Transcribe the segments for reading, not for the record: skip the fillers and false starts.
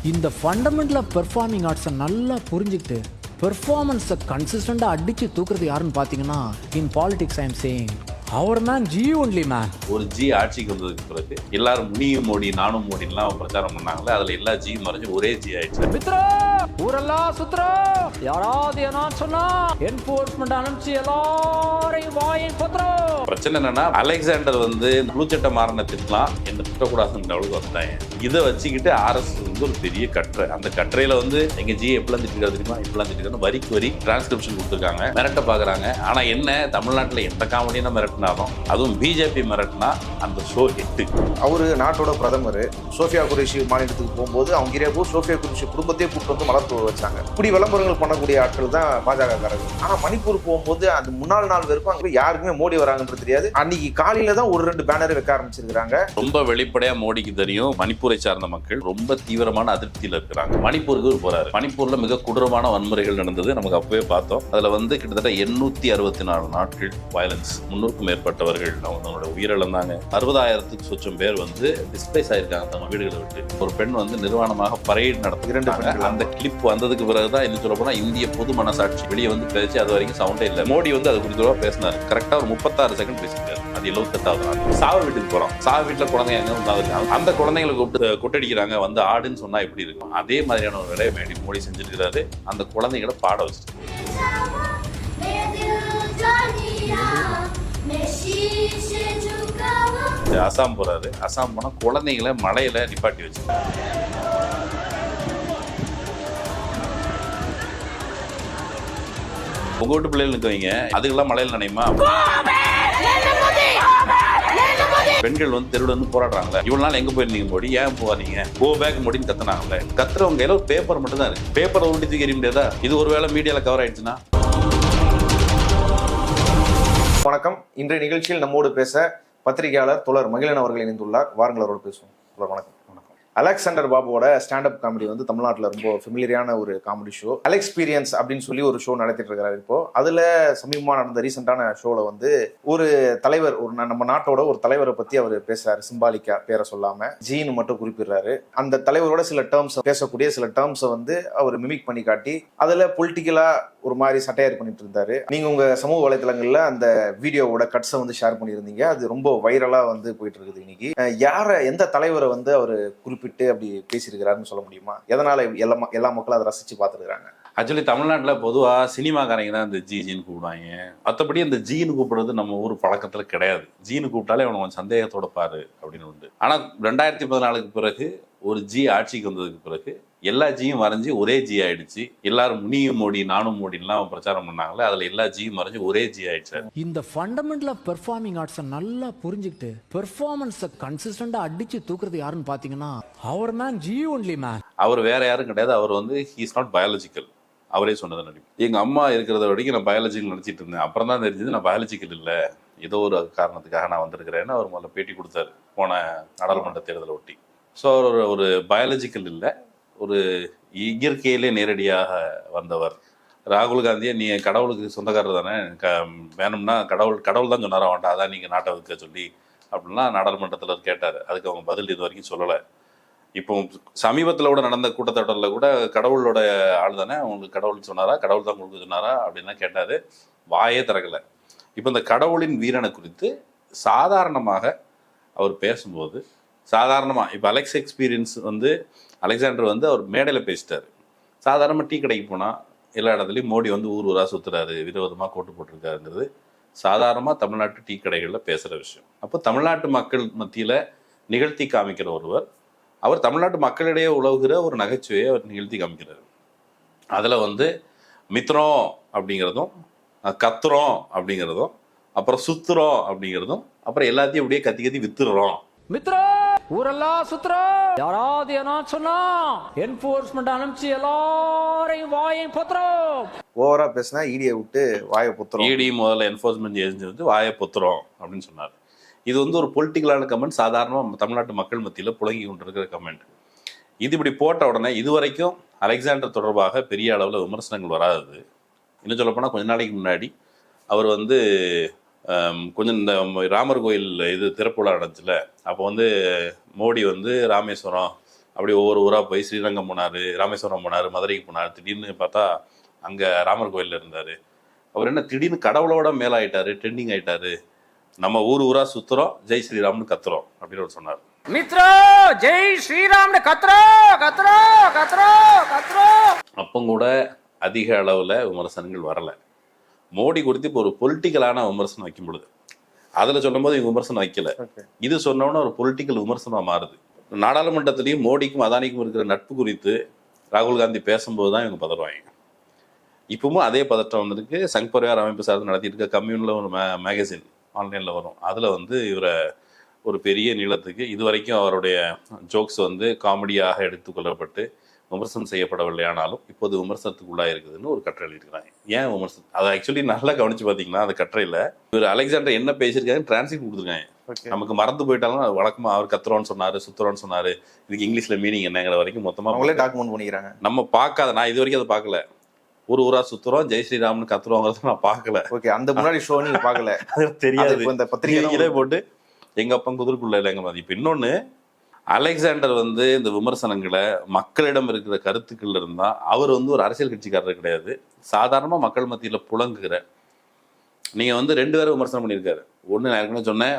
இந்த fundamental of performing ஆர்ட்ஸை நல்லா புரிஞ்சுக்கிட்டு பெர்ஃபார்மன்ஸை கன்சிஸ்டண்டாக அடித்து தூக்குறது யாருன்னு பார்த்தீங்கன்னா in politics I am saying our man ji only man. ஒரு ஜி ஆட்சிக்கு வந்ததுக்கு பிறகு எல்லாரும் முனியும் மோடி நானும் மோடிலாம் பிரச்சாரம் பண்ணாங்களே, அதுல எல்லா ஜியும் மறைஞ்சு ஒரே ஜி ஆயிடுச்சு. மித்ரா ஊரெல்லாம் சுத்ரா, யாராவது என்ன சொன்னா என்போர்ஸ்மெண்ட் அனுப்பிச்சு எல்லாரையும் வாயின் பத்திரம். பிரச்சனை என்னன்னா, அலெக்சாண்டர் வந்து புழுச்சட்டை மாறின திட்டலாம் என்ன திட்டக்கூடாதுன்னு அளவுக்கு வந்தாங்க. இதை வச்சுக்கிட்டு ஆர்எஸ் வந்து ஒரு பெரிய கட்டுரை, அந்த கட்டுரையில வந்து எங்க ஜி எப்பெல்லாம் திட்டிருக்காது தெரியுமா, இப்பெல்லாம் திட்டிருக்காங்க, வரிக்கு வரி டிரான்ஸ்கிரிப்ஷன் கொடுத்துருக்காங்க, மிரட்ட பாக்குறாங்க. ஆனா என்ன, தமிழ்நாட்டுல எந்த காமெடினா மிரட்டினாலும், அதுவும் பிஜேபி மிரட்டினா அந்த ஷோ ஹிட். அவரு நாட்டோட பிரதமர். சோஃபியா குரேஷி மாநிலத்துக்கு போகும்போது அவங்க ஏரியா போய் சோஃபியா குரேஷி குடும்பத்தையே கூப்பிட்டு வந்து மலர்த்தூர் வச்சாங்க. இப்படி விளம்பரங்கள் பண்ணக்கூடிய ஆட்கள் தான் பாஜக காரர்கள். ஆனா மணிப்பூர் போகும்போது அந்த முன்னாள் நாள் வரைக்கும் அங்க யாருக்குமே மோடி வராங்கன்றது தெரியாது. அன்னைக்கு காலையில தான் ஒரு 2 பேனர் வைக்க ஆரம்பிச்சிருக்காங்க. ரொம்ப வெளிப்படையா மோடிக்கு தெரியும் மணிப்பூரை சார்ந்த மக்கள் ரொம்ப தீவிரமான அதிருப்தியில இருக்கிறாங்க. மணிப்பூருக்கு போறாரு. மணிப்பூர்ல மிக கொடூரமான வன்முறைகள் நடந்தது, நமக்கு அப்பவே பார்த்தோம். அதுல வந்து கிட்டத்தட்ட 864 நாட்கள் வயலன்ஸ், 300க்கும் மேற்பட்டவர்கள் அவங்களோட உயிரிழந்தாங்க. 60,000த்துக்கு சொச்சம் பேர் வந்து டிஸ்பிளேஸ் ஆயிருக்காங்க தங்க வீடுகளை விட்டு. ஒரு பெண் வந்து நிர்வாணமாக பரேட் நடத்துகிறாங்க. அந்த கிளிப் வந்ததுக்கு பிறகுதான் இன்னும் சொல்ல போனா இந்திய பொது மனசாட்சி வெளியே வந்து பேசி, அது வரைக்கும் சவுண்டே இல்லை. மோடி வந்து அது குறித்து பேசினாரு. கரெக்டா ஒரு 36 செகண்ட் பேசியிருக்காரு. அது 78வது நாள். சாவு வீட்டுக்கு போறோம். சாவு வீட்டுல குழந்தைங்க எங்க உண்டாதுருக்காங்க. அந்த குழந்தைங்களை கூப்பிட்டு கொட்டடிக்கிறாங்க, வந்து ஆடுன்னு சொன்னா எப்படி இருக்கும், அதே மாதிரியான ஒரு வேலையை மோடி செஞ்சிருக்கிறாரு. அந்த குழந்தைகளை பாட வச்சிருக்காரு. அசாம் போறாரு. அசாம் போனா குழந்தைங்களை மலையில நிப்பாட்டி வச்சு உங்க வீட்டு பிள்ளைகள் நிற்கவீங்க, அதுக்கெல்லாம் மலையில நினைமா. பெண்கள் வந்து தெருவில் வந்து போராடுறாங்களே, இவ்வளவு நாள் எங்க போயிருந்தீங்க மோடி, ஏன் போவாதீங்க, கோ பேக் மோடின்னு கத்துனாங்களே. கத்துறவங்க கையில ஒரு பேப்பர் மட்டும் தான் இருக்கு. பேப்பரை உருட்டி தூக்கி எறிய முடியாதா? இது ஒருவேளை மீடியால கவர் ஆயிடுச்சுன்னா. வணக்கம். இன்றைய நிகழ்ச்சியில் நம்மோடு பேச பத்திரிகையாளர் தோழர் மகிழன் அவர்கள் இணைந்துள்ளார். வாருங்கள், அவரோடு பேசுவோம். தோழர் வணக்கம். அலெக்சாண்டர் பாபுவோட ஸ்டாண்டப் காமெடி வந்து தமிழ்நாட்டில் ரொம்ப ஃபெமிலியரான ஒரு காமெடி ஷோ. அலெக்ஸ்பீரியன்ஸ் அப்படின்னு சொல்லி ஒரு ஷோ நடத்திட்டு இருக்காரு இப்போ. அதுல சமீபமாக நடந்த ரீசெண்டான ஷோல வந்து ஒரு தலைவர், ஒரு நம்ம நாட்டோட ஒரு தலைவரை பத்தி அவர் பேசுறாரு. சிம்பாலிக்கா பேரை சொல்லாம ஜீனு மட்டும் குறிப்பிடுறாரு. அந்த தலைவரோட சில டேர்ம்ஸ், பேசக்கூடிய சில டேர்ம்ஸை வந்து அவர் மிமிக் பண்ணி காட்டி அதுல பொலிட்டிக்கலா ஒரு மாதிரி சட்டையர் பண்ணிட்டு இருந்தாரு. நீங்க உங்க சமூக வலைதளங்கள்ல அந்த வீடியோவோட கட்ஸை வந்து ஷேர் பண்ணியிருந்தீங்க. அது ரொம்ப வைரலா வந்து போயிட்டு இருக்குது. இன்னைக்கு எந்த தலைவரை வந்து அவர் குறிப்பிட்டு அப்படி பேசியிருக்கிறாருன்னு சொல்ல முடியுமா? எதனால எல்லா மக்களும் அதை ரசிச்சு பார்த்துருக்காங்க? ஆக்சுவலி தமிழ்நாட்டில் பொதுவாக சினிமாக்காரங்க தான் இந்த ஜீன்னு கூப்பிடுவாங்க. மற்றபடி அந்த ஜீனு கூப்பிடுறது நம்ம ஊர் பழக்கத்தில் கிடையாது. ஜீனு கூப்பிட்டாலே அவனை கொஞ்சம் சந்தேகத்தோட பாரு அப்படின்னு உண்டு. ஆனால் 2014க்கு பிறகு ஒரு ஜி ஆட்சிக்கு வந்ததுக்கு பிறகு எல்லா ஜியும் மறைஞ்சு ஒரே ஜி ஆயிடுச்சு. எல்லாரும் முனியும் மோடி நானும் மோடிலாம் பிரச்சாரம் பண்ணாங்களே, அதுல எல்லா ஜியும் மறைஞ்சு ஒரே ஜி ஆயிடுச்சு. இந்த ஃபண்டமெண்டல் ஆஃப் பெர்ஃபார்மிங் ஆர்ட்ஸை நல்லா புரிஞ்சுக்கிட்டு பெர்ஃபார்மன்ஸை கன்சிஸ்டண்டா அடிச்சு தூக்குறது யாருன்னு பாத்தீங்கன்னா அவர் மேன் ஜி ஒன்லி மேன். அவர் வேற யாரும் கிடையாது. அவர் வந்து ஹி இஸ் நாட் பயாலஜிக்கல். அவரே சொன்னதை நடிப்பு. எங்க அம்மா இருக்கிறத வரைக்கும் நான் பயாலஜிக்கல் நினைச்சிட்டு இருந்தேன். அப்புறம் தான் தெரிஞ்சது நான் பயாலஜிக்கல் இல்லை, ஏதோ ஒரு காரணத்துக்காக நான் வந்திருக்கிறேன்னு அவர் முதல்ல பேட்டி கொடுத்தாரு போன நாடாளுமன்ற தேர்தலை ஒட்டி. ஸோ அவர் ஒரு பயாலஜிக்கல் இல்லை, ஒரு இயற்கையிலே நேரடியாக வந்தவர். ராகுல் காந்தியை நீ கடவுளுக்கு சொந்தக்காரர் தானே, வேணும்னா கடவுள் தான் சொன்னார் அவன்ட்ட, அதான் நீங்கள் நாட்டை வைக்க சொல்லி அப்படின்லாம் நாடாளுமன்றத்தில் கேட்டார். அதுக்கு அவங்க பதில் இது வரைக்கும் சொல்லலை. இப்போ சமீபத்தில் கூட நடந்த கூட்டத்தொடரில் கூட கடவுளோட ஆள் தானே, உங்களுக்கு கடவுள் சொன்னாரா, கடவுள் தான் உங்களுக்கு சொன்னாரா அப்படின்லாம் கேட்டார். வாயே திறக்கலை. இப்போ இந்த கடவுளின் வீரனை குறித்து சாதாரணமாக அவர் பேசும்போது, சாதாரணமாக இப்போ எக்ஸ்பீரியன்ஸ் வந்து அலெக்சாண்டர் வந்து அவர் மேடையில் பேசிட்டார். சாதாரணமாக டீ கடைக்கு போனால் எல்லா இடத்துலையும் மோடி வந்து ஊர் ஊராக சுற்றுறாரு, விதவிதமாக கோட்டு போட்டிருக்காருங்கிறது சாதாரணமாக தமிழ்நாட்டு டீ கடைகளில் பேசுகிற விஷயம். அப்போ தமிழ்நாட்டு மக்கள் மத்தியில் நிகழ்த்தி காமிக்கிற ஒருவர், அவர் தமிழ்நாட்டு மக்களிடையே உலவுகிற ஒரு நகைச்சுவையை அவர் நிகழ்த்தி காமிக்கிறார். அதில் வந்து மித்ரம் அப்படிங்கிறதும், கத்துறோம் அப்படிங்கிறதும், அப்புறம் சுத்துறோம் அப்படிங்கிறதும், அப்புறம் எல்லாத்தையும் அப்படியே கத்தி கத்தி வித்துடுறோம். மித்ரா ஊரெல்லாம் சுத்ரா, யாராவது என்ன சொன்னா என்போர்ஸ்மெண்ட் அனுப்பிச்சு எல்லாரையும் வாயின் பத்திரம். ஓவரா பேசினா ஈடியை விட்டு வாயை புத்துறோம். ஈடி முதல்ல என்ஃபோர்ஸ்மெண்ட் ஏஜென்சி வந்து வாயை புத்துறோம் அப்படின்னு சொன்னார். இது வந்து ஒரு பொலிட்டிக்கலான கமெண்ட், சாதாரணமாக தமிழ்நாட்டு மக்கள் மத்தியில் புழங்கி கொண்டிருக்கிற கமெண்ட். இது இப்படி போட்ட உடனே இதுவரைக்கும் அலெக்சாண்டர் தொடர்பாக பெரிய அளவில் விமர்சனங்கள் வராது. இன்னும் சொல்லப்போனால் கொஞ்ச நாளைக்கு முன்னாடி அவர் வந்து கொஞ்சம் இந்த ராமர் கோயில் இது திறப்பு விழா நடந்துச்சுல, அப்போ வந்து மோடி வந்து ராமேஸ்வரம் அப்படி ஒவ்வொரு ஊராக போய் ஸ்ரீரங்கம் போனார், ராமேஸ்வரம் போனார், மதுரைக்கு போனார். திடீர்னு பார்த்தா அங்கே ராமர் கோயிலில் இருந்தார். அவர் என்ன திடீர்னு கடவுளோட மேலாயிட்டாரு, ட்ரெண்டிங் ஆயிட்டாரு. நம்ம ஊரா சுத்துறோம், ஜெய் ஸ்ரீராம்னு கத்துறோம் அப்படின்னு அவர் சொன்னார். மித்ரோ ஜெய் ஸ்ரீராம்னு கத்ரோ கத்ரோ கத்ரோ கத்ரோ. அப்போ கூட அதிக அளவில் விமர்சனங்கள் வரலை. மோடி குறித்து இப்போ ஒரு பொலிட்டிக்கலான விமர்சனம் வைக்கும் பொழுது அதில் சொல்லும் போது இவங்க விமர்சனம் வைக்கல, இது சொன்னோன்னா ஒரு பொலிட்டிக்கல் விமர்சனமாக மாறுது. நாடாளுமன்றத்திலையும் மோடிக்கும் அதானிக்கும் இருக்கிற நட்பு குறித்து ராகுல் காந்தி பேசும்போது தான் இவங்க பதறுவாங்க. இப்பவும் அதே பதட்டம் வந்திருக்கு. சங் பரிவார் அமைப்பு சார்ந்து நடத்திட்டு இருக்க கம்யூனில் ஒரு மேகசின் ஆன்லைனில் வரும். அதில் வந்து இவரை ஒரு பெரிய நீளத்துக்கு இதுவரைக்கும் அவருடைய ஜோக்ஸ் வந்து காமெடியாக எடுத்துக்கொள்ளப்பட்டு விமர்சனம் செய்யப்படவில்லை, ஆனாலும் இப்போது விமர்சனத்துக்கு உள்ளாக இருக்குதுன்னு ஒரு கட்டுரை எழுதியிருக்காங்க. ஏன் விமர்சனம், அதை ஆக்சுவலி நல்லா கவனிச்சு பார்த்தீங்கன்னா அந்த கட்டுரையில் இவர் அலெக்சாண்டர் என்ன பேசியிருக்காங்கன்னு டிரான்ஸ்லேட் கொடுத்துருக்காங்க. நமக்கு மறந்து போயிட்டாலும் அது வழக்கமாக அவர் கத்துறோன்னு சொன்னார், சுத்துறோன்னு சொன்னார், இதுக்கு இங்கிலீஷில் மீனிங் என்னங்கிற வரைக்கும் மொத்தமாக டாக்குமெண்ட் பண்ணிக்கிறாங்க. நம்ம பார்க்காத, நான் இது வரைக்கும் அதை பார்க்கல. ஊரா சுத்துறோம், ஜெய் ஸ்ரீராம்னு கத்துறோங்கிறத நான் பார்க்கல. ஓகே, அந்த முன்னாடி ஷோ நீங்க பார்க்கல, தெரியாது. இந்த பத்திரிகையிலே போட்டு எங்க அப்பன் குதிர்க்குள்ள இல்லைங்க மாதிரி. இப்போ இன்னொன்று, அலெக்சாண்டர் வந்து இந்த விமர்சனங்களை மக்களிடம் இருக்கிற கருத்துக்கள் இருந்தால் அவர் வந்து ஒரு அரசியல் கட்சிக்காரர் கிடையாது, சாதாரணமாக மக்கள் மத்தியில் புழங்குகிற. நீங்கள் வந்து 2 பேரும் விமர்சனம் பண்ணியிருக்காரு. ஒன்று நான் ஏற்கனவே சொன்னேன்,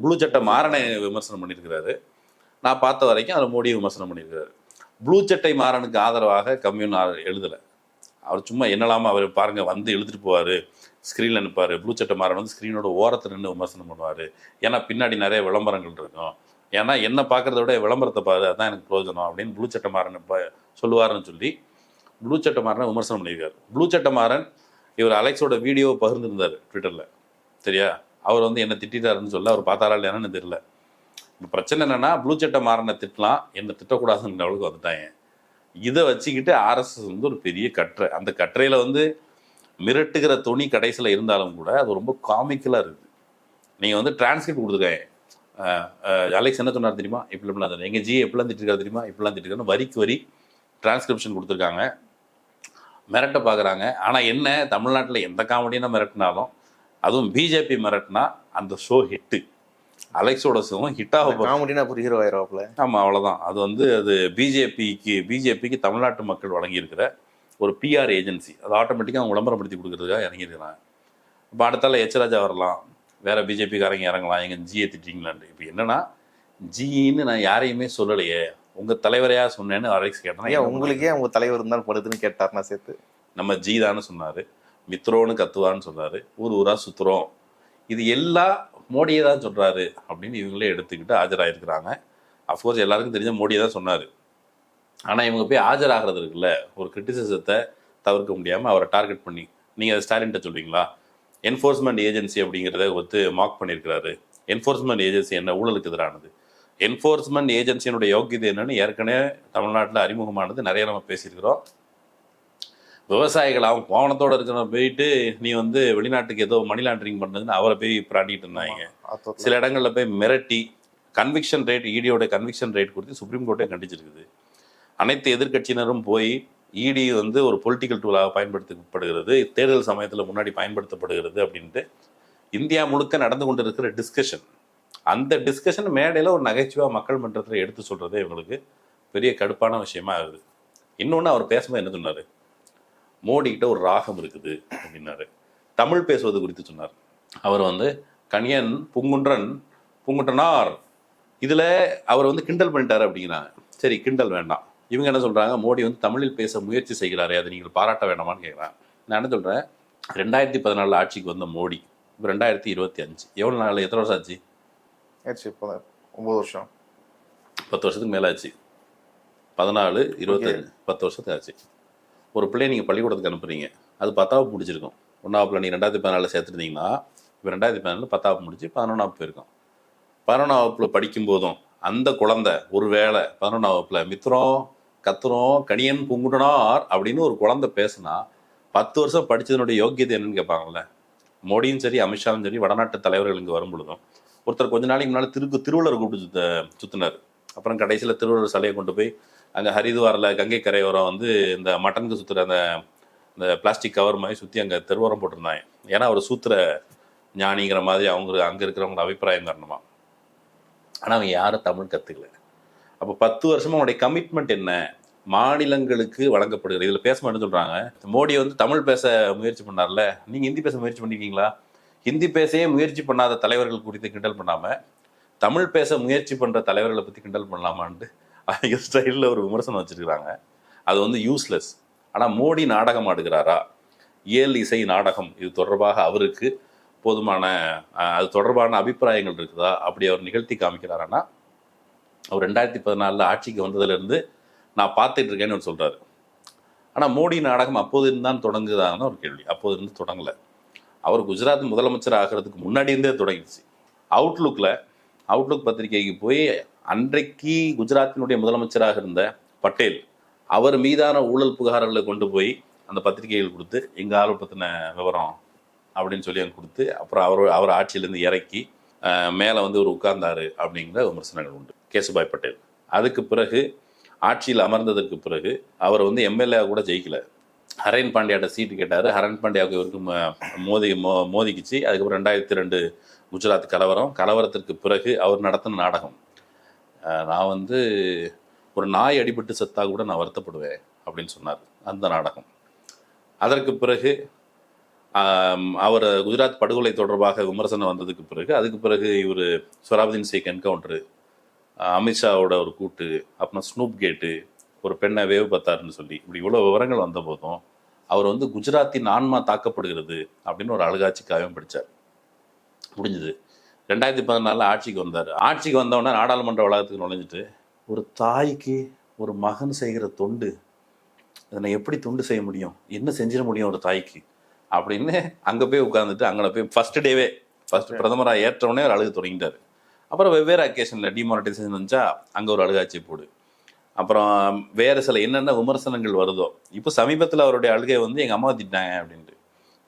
ப்ளூ சட்டை மாறனை விமர்சனம் பண்ணியிருக்கிறாரு. நான் பார்த்த வரைக்கும் அவர் மோடியை விமர்சனம் பண்ணியிருக்காரு. ப்ளூ சட்டை மாறனுக்கு ஆதரவாக கம்யூன் எழுதலை. அவர் சும்மா என்னலாமா அவர் பாருங்கள் வந்து எழுதிட்டு போவார், ஸ்க்ரீனில் நிற்பார். ப்ளூ சட்டை மாறன் வந்து ஸ்க்ரீனோட ஓரத்தில் நின்று விமர்சனம் பண்ணுவார். ஏன்னா பின்னாடி நிறைய விளம்பரங்கள் இருக்கும், ஏன்னா என்ன பார்க்குறத விட விளம்பரத்தை பாரு, அதுதான் எனக்கு பிரயோஜனம் அப்படின்னு ப்ளூ சட்டை மாறன் சொல்லுவாருன்னு சொல்லி ப்ளூ சட்டை மாறனை விமர்சனம் பண்ணியிருக்காரு. ப்ளூ சட்டை மாறன் இவர் அலெக்ஸோட வீடியோவை பகிர்ந்துருந்தார் ட்விட்டரில், சரியா? அவர் வந்து என்ன திட்டாருன்னு சொல்ல அவர் பார்த்தாரா இல்லையான்னு தெரியல. இப்போ பிரச்சனை என்னென்னா, ப்ளூ சட்டை மாறனை திட்டலாம், என்ன திட்டக்கூடாதுன்ற அளவுக்கு வந்துட்டாங்க. இதை வச்சுக்கிட்டு ஆர்எஸ்எஸ் வந்து ஒரு பெரிய கட்டுரை, அந்த கட்டுரையில் வந்து மிரட்டுகிற துணி கடைசியில் இருந்தாலும் கூட அது ரொம்ப காமிக்கலாக இருக்குது. நீங்கள் வந்து டிரான்ஸ்கிரிப்ட் கொடுத்துருக்காங்க. அலெக்ஸ் என்ன சொன்னார் தெரியுமா, இப்படிலாம் எங்கள் ஜி எப்படிலாம் திட்டிருக்காரு தெரியுமா, இப்படிலாம் திட்டிருக்காரு, வரிக்கு வரி டிரான்ஸ்கிரிப்ஷன் கொடுத்துருக்காங்க. மிரட்ட பார்க்குறாங்க. ஆனால் என்ன, தமிழ்நாட்டில் எந்த காமெடியாக மிரட்டினாலும், அதுவும் பிஜேபி மிரட்டினா அந்த ஷோ ஹிட்டு. அலெக்ஸோட ஷோவும் ஹிட்டாக காமெடினா ஒரு ஹீரோ ஆயிரோப்ல. ஆமாம், அவ்வளோதான். அது வந்து அது பிஜேபிக்கு தமிழ்நாட்டு மக்கள் வழங்கியிருக்கிற ஒரு பிஆர் ஏஜென்சி. அது ஆட்டோமேட்டிக்காக அவங்க விளம்பரப்படுத்தி கொடுக்குறதுக்காக இறங்கியிருக்கிறாங்க. இப்போ அடுத்தால எச்ராஜா வரலாம், வேறு பிஜேபிக்காரங்க இறங்கலாம், எங்கள் ஜியை திட்டிங்களான்ட்டு. இப்போ என்னென்னா, ஜின்னு நான் யாரையுமே சொல்லலையே, உங்கள் தலைவரையா சொன்னேன்னு அலெக்ஸ் கேட்டேன்னா, ஏன் உங்களுக்கே உங்கள் தலைவர் இருந்தாலும் படுதுன்னு கேட்டார்னா சேர்த்து. நம்ம ஜி தான்னு சொன்னார், மித்ரோன்னு கத்துவான்னு சொன்னார், ஊரா சுற்றுறோம், இது எல்லாம் மோடியை தான் சொல்கிறாரு அப்படின்னு இவங்களே எடுத்துக்கிட்டு ஆஜராகிருக்கிறாங்க. அஃப்கோர்ஸ் எல்லாருக்கும் தெரிஞ்ச மோடியை தான் சொன்னார். ஆனால் இவங்க போய் ஆஜராகிறது இருக்குல்ல, ஒரு கிரிட்டிசிசத்தை தவிர்க்க முடியாமல் அவரை டார்கெட் பண்ணி, நீங்கள் அதை ஸ்டாலின்ட்ட சொல்வீங்களா, என்ஃபோர்ஸ்மெண்ட் ஏஜென்சி அப்படிங்கிறத ஒத்து மார்க் பண்ணியிருக்கிறாரு. என்ஃபோர்ஸ்மெண்ட் ஏஜென்சி என்ன, ஊழலுக்கு எதிரானது. என்ஃபோர்ஸ்மெண்ட் ஏஜென்சியினுடைய யோக்கியதை என்னன்னு ஏற்கனவே தமிழ்நாட்டில் அறிமுகமானது நிறைய நம்ம பேசியிருக்கிறோம். விவசாயிகள் அவங்க கோவணத்தோடு இருக்கிற போயிட்டு நீ வந்து வெளிநாட்டுக்கு ஏதோ மணி லாண்டரிங் பண்ணுறதுன்னு அவரை போய் பிராண்டிட்டு இருந்தாங்க. சில இடங்களில் போய் மிரட்டி கன்விக்ஷன் ரேட், இடியோட கன்விக்ஷன் ரேட் கொடுத்து சுப்ரீம் கோர்ட்டே கண்டிச்சிருக்குது. அனைத்து எதிர்கட்சியினரும் போய் இடி வந்து ஒரு பொலிட்டிக்கல் டூலாக பயன்படுத்தப்படுகிறது, தேர்தல் சமயத்தில் முன்னாடி பயன்படுத்தப்படுகிறது அப்படின்ட்டு இந்தியா முழுக்க நடந்து கொண்டு இருக்கிற டிஸ்கஷன். அந்த டிஸ்கஷன் மேடையில் ஒரு நகைச்சுவாக மக்கள் மன்றத்தில் எடுத்து சொல்கிறதே இவங்களுக்கு பெரிய கடுப்பான விஷயமா ஆகுது. இன்னொன்று, அவர் பேசும்போது என்ன சொன்னார், மோடிக்கிட்ட ஒரு ராகம் இருக்குது அப்படின்னாரு. தமிழ் பேசுவது குறித்து சொன்னார். அவர் வந்து கணியன் பூங்குன்றனார் இதில் அவர் வந்து கிண்டல் பண்ணிட்டாரு அப்படிங்கிறாங்க. சரி, கிண்டல் வேண்டாம். இவங்க என்ன சொல்கிறாங்க, மோடி வந்து தமிழில் பேச முயற்சி செய்கிறாரே, அதை நீங்கள் பாராட்ட வேண்டாமான்னு கேட்குறாங்க. நான் என்ன சொல்கிறேன், 2014 ஆட்சிக்கு வந்த மோடி இப்போ 2025 எவ்வளோ நாள், எத்தனை வருஷம் ஆச்சு? 9 வருஷம், 10 வருஷத்துக்கு மேலே ஆச்சு. 14, 25, 10 வருஷத்துக்கு ஆச்சு. ஒரு பிள்ளையை நீங்கள் பள்ளிக்கூடத்துக்கு அனுப்புறீங்க, அது 10ஆவது முடிச்சிருக்கும். 1ஆவதுல நீங்கள் 2014 சேர்த்துருந்தீங்கன்னா இப்போ 2014 10ஆவது முடிச்சு 11ஆவது போயிருக்கோம். 11ஆம் வகுப்பில் படிக்கும்போதும் அந்த குழந்தை ஒரு வேளை 11ஆம் வகுப்பில் மித்ரம் கத்துறோம் கணியன் பூங்குட்டனார் அப்படின்னு ஒரு குழந்தை பேசுனா 10 வருஷம் படித்ததனுடைய யோக்கியதை என்னன்னு கேட்பாங்கல்ல. மோடியும் சரி, அமித்ஷாவும் சரி, வடநாட்டு தலைவர்கள் இங்கே வரும் பொழுதும் ஒருத்தர் கொஞ்ச நாளைக்கு முன்னால் திருவள்ளுவர் கூப்பிட்டு சுற்றினார். அப்புறம் கடைசியில் திருவள்ளுவர் சிலையை கொண்டு போய் அங்கே ஹரிதுவாரில் கங்கை கரையோரம் வந்து இந்த மட்டனுக்கு சுற்றுற அந்த பிளாஸ்டிக் கவர் மாதிரி சுற்றி அங்கே தெருவோரம் போட்டிருந்தாங்க. ஏன்னா அவர் சூத்திர ஞானிங்கிற மாதிரி அவங்க அங்கே இருக்கிறவங்களோட அபிப்பிராயம் காரணமாக. ஆனால் அவங்க யாரும் தமிழ் கற்றுக்கல. அப்போ 10 வருஷமா உங்களுடைய கமிட்மெண்ட் என்ன, மாநிலங்களுக்கு வழங்கப்படுகிற இதில் பேச மாட்டேன்னு சொல்கிறாங்க. மோடி வந்து தமிழ் பேச முயற்சி பண்ணார்ல, நீங்கள் ஹிந்தி பேச முயற்சி பண்ணியிருக்கீங்களா? ஹிந்தி பேசவே முயற்சி பண்ணாத தலைவர்கள் குறித்து கிண்டல் பண்ணாமல் தமிழ் பேச முயற்சி பண்ணுற தலைவர்களை பற்றி கிண்டல் பண்ணலாமான்ட்டு அவங்க ஸ்டைலில் ஒரு விமர்சனம் வச்சுருக்கிறாங்க. அது வந்து யூஸ்லெஸ். ஆனால் மோடி நாடகம் ஆடுகிறாரா, இயல் இசை நாடகம் இது தொடர்பாக அவருக்கு போதுமான அது தொடர்பான அபிப்பிராயங்கள் இருக்குதா, அப்படி அவர் நிகழ்த்தி காமிக்கிறாரான்னா, அவர் 2014 ஆட்சிக்கு வந்ததுலேருந்து நான் பார்த்துட்டு இருக்கேன்னு அவர் சொல்கிறாரு. ஆனால் மோடி நாடகம் அப்போது இருந்தான் தொடங்குதான்னு ஒரு கேள்வி. அப்போது இருந்து தொடங்கலை. அவர் குஜராத் முதலமைச்சர் ஆகிறதுக்கு முன்னாடி இருந்தே தொடங்கிடுச்சு. அவுட்லுக் பத்திரிகைக்கு போய் அன்றைக்கு குஜராத்தினுடைய முதலமைச்சராக இருந்த பட்டேல் அவர் மீதான ஊழல் புகார்களை கொண்டு போய் அந்த பத்திரிகைகள் கொடுத்து எங்கள் ஆளை பற்றின விவரம் அப்படின்னு சொல்லி அங்கே கொடுத்து அப்புறம் அவர் ஆட்சியிலேருந்து இறக்கி மேலே வந்து ஒரு உட்கார்ந்தாரு அப்படிங்கிற விமர்சனங்கள் உண்டு கேசுபாய் பட்டேல். அதுக்கு பிறகு ஆட்சியில் அமர்ந்ததற்கு பிறகு அவர் வந்து எம்எல்ஏ கூட ஜெயிக்கலை. ஹரன் பாண்டியாட்ட சீட்டு கேட்டார். ஹரன் பாண்டியாவுக்கு இவருக்கு மோதிக்குச்சு. அதுக்கப்புறம் 2002 குஜராத் கலவரத்திற்கு பிறகு அவர் நடத்தின நாடகம், நான் வந்து ஒரு நாய் அடிபட்டு செத்தா கூட நான் வருத்தப்படுவேன் அப்படின்னு சொன்னார், அந்த நாடகம். அதற்கு பிறகு அவர் குஜராத் படுகொலை தொடர்பாக விமர்சனம் வந்ததுக்கு பிறகு அதுக்கு பிறகு இவர் சொராபுதீன் ஷேக் என்கவுண்டரு, அமித்ஷாவோட ஒரு கூட்டு, அப்புறம் ஸ்னூப் கேட்டு, ஒரு பெண்ணை வேவு பார்த்தாருன்னு சொல்லி இப்படி இவ்வளோ விவரங்கள் வந்த போதும் அவர் வந்து குஜராத்தின் ஆன்மா தாக்கப்படுகிறது அப்படின்னு ஒரு அழுகாட்சி காவியம் படித்தார். முடிஞ்சது. 2014 ஆட்சிக்கு வந்தார். ஆட்சிக்கு வந்தவுடனே நாடாளுமன்ற வளாகத்துக்கு நுழைஞ்சிட்டு ஒரு தாய்க்கு ஒரு மகன் செய்கிற தொண்டு, அதனை எப்படி தொண்டு செய்ய முடியும், என்ன செஞ்சிட முடியும் ஒரு தாய்க்கு அப்படின்னு அங்கே போய் உட்காந்துட்டு அங்கே போய் ஃபர்ஸ்ட் பிரதமராக ஏற்றவுடனே ஒரு அழுக தொடங்கிட்டார். அப்புறம் வெவ்வேறு அக்கேஷனில் டிமானிட்டைசேஷன் வந்துச்சா அங்கே ஒரு அழுகாட்சி போடு. அப்புறம் வேறு சில என்னென்ன விமர்சனங்கள் வருதோ. இப்போ சமீபத்தில் அவருடைய அழுகை வந்து எங்கள் அம்மாவை திட்டாங்க அப்படின்ட்டு.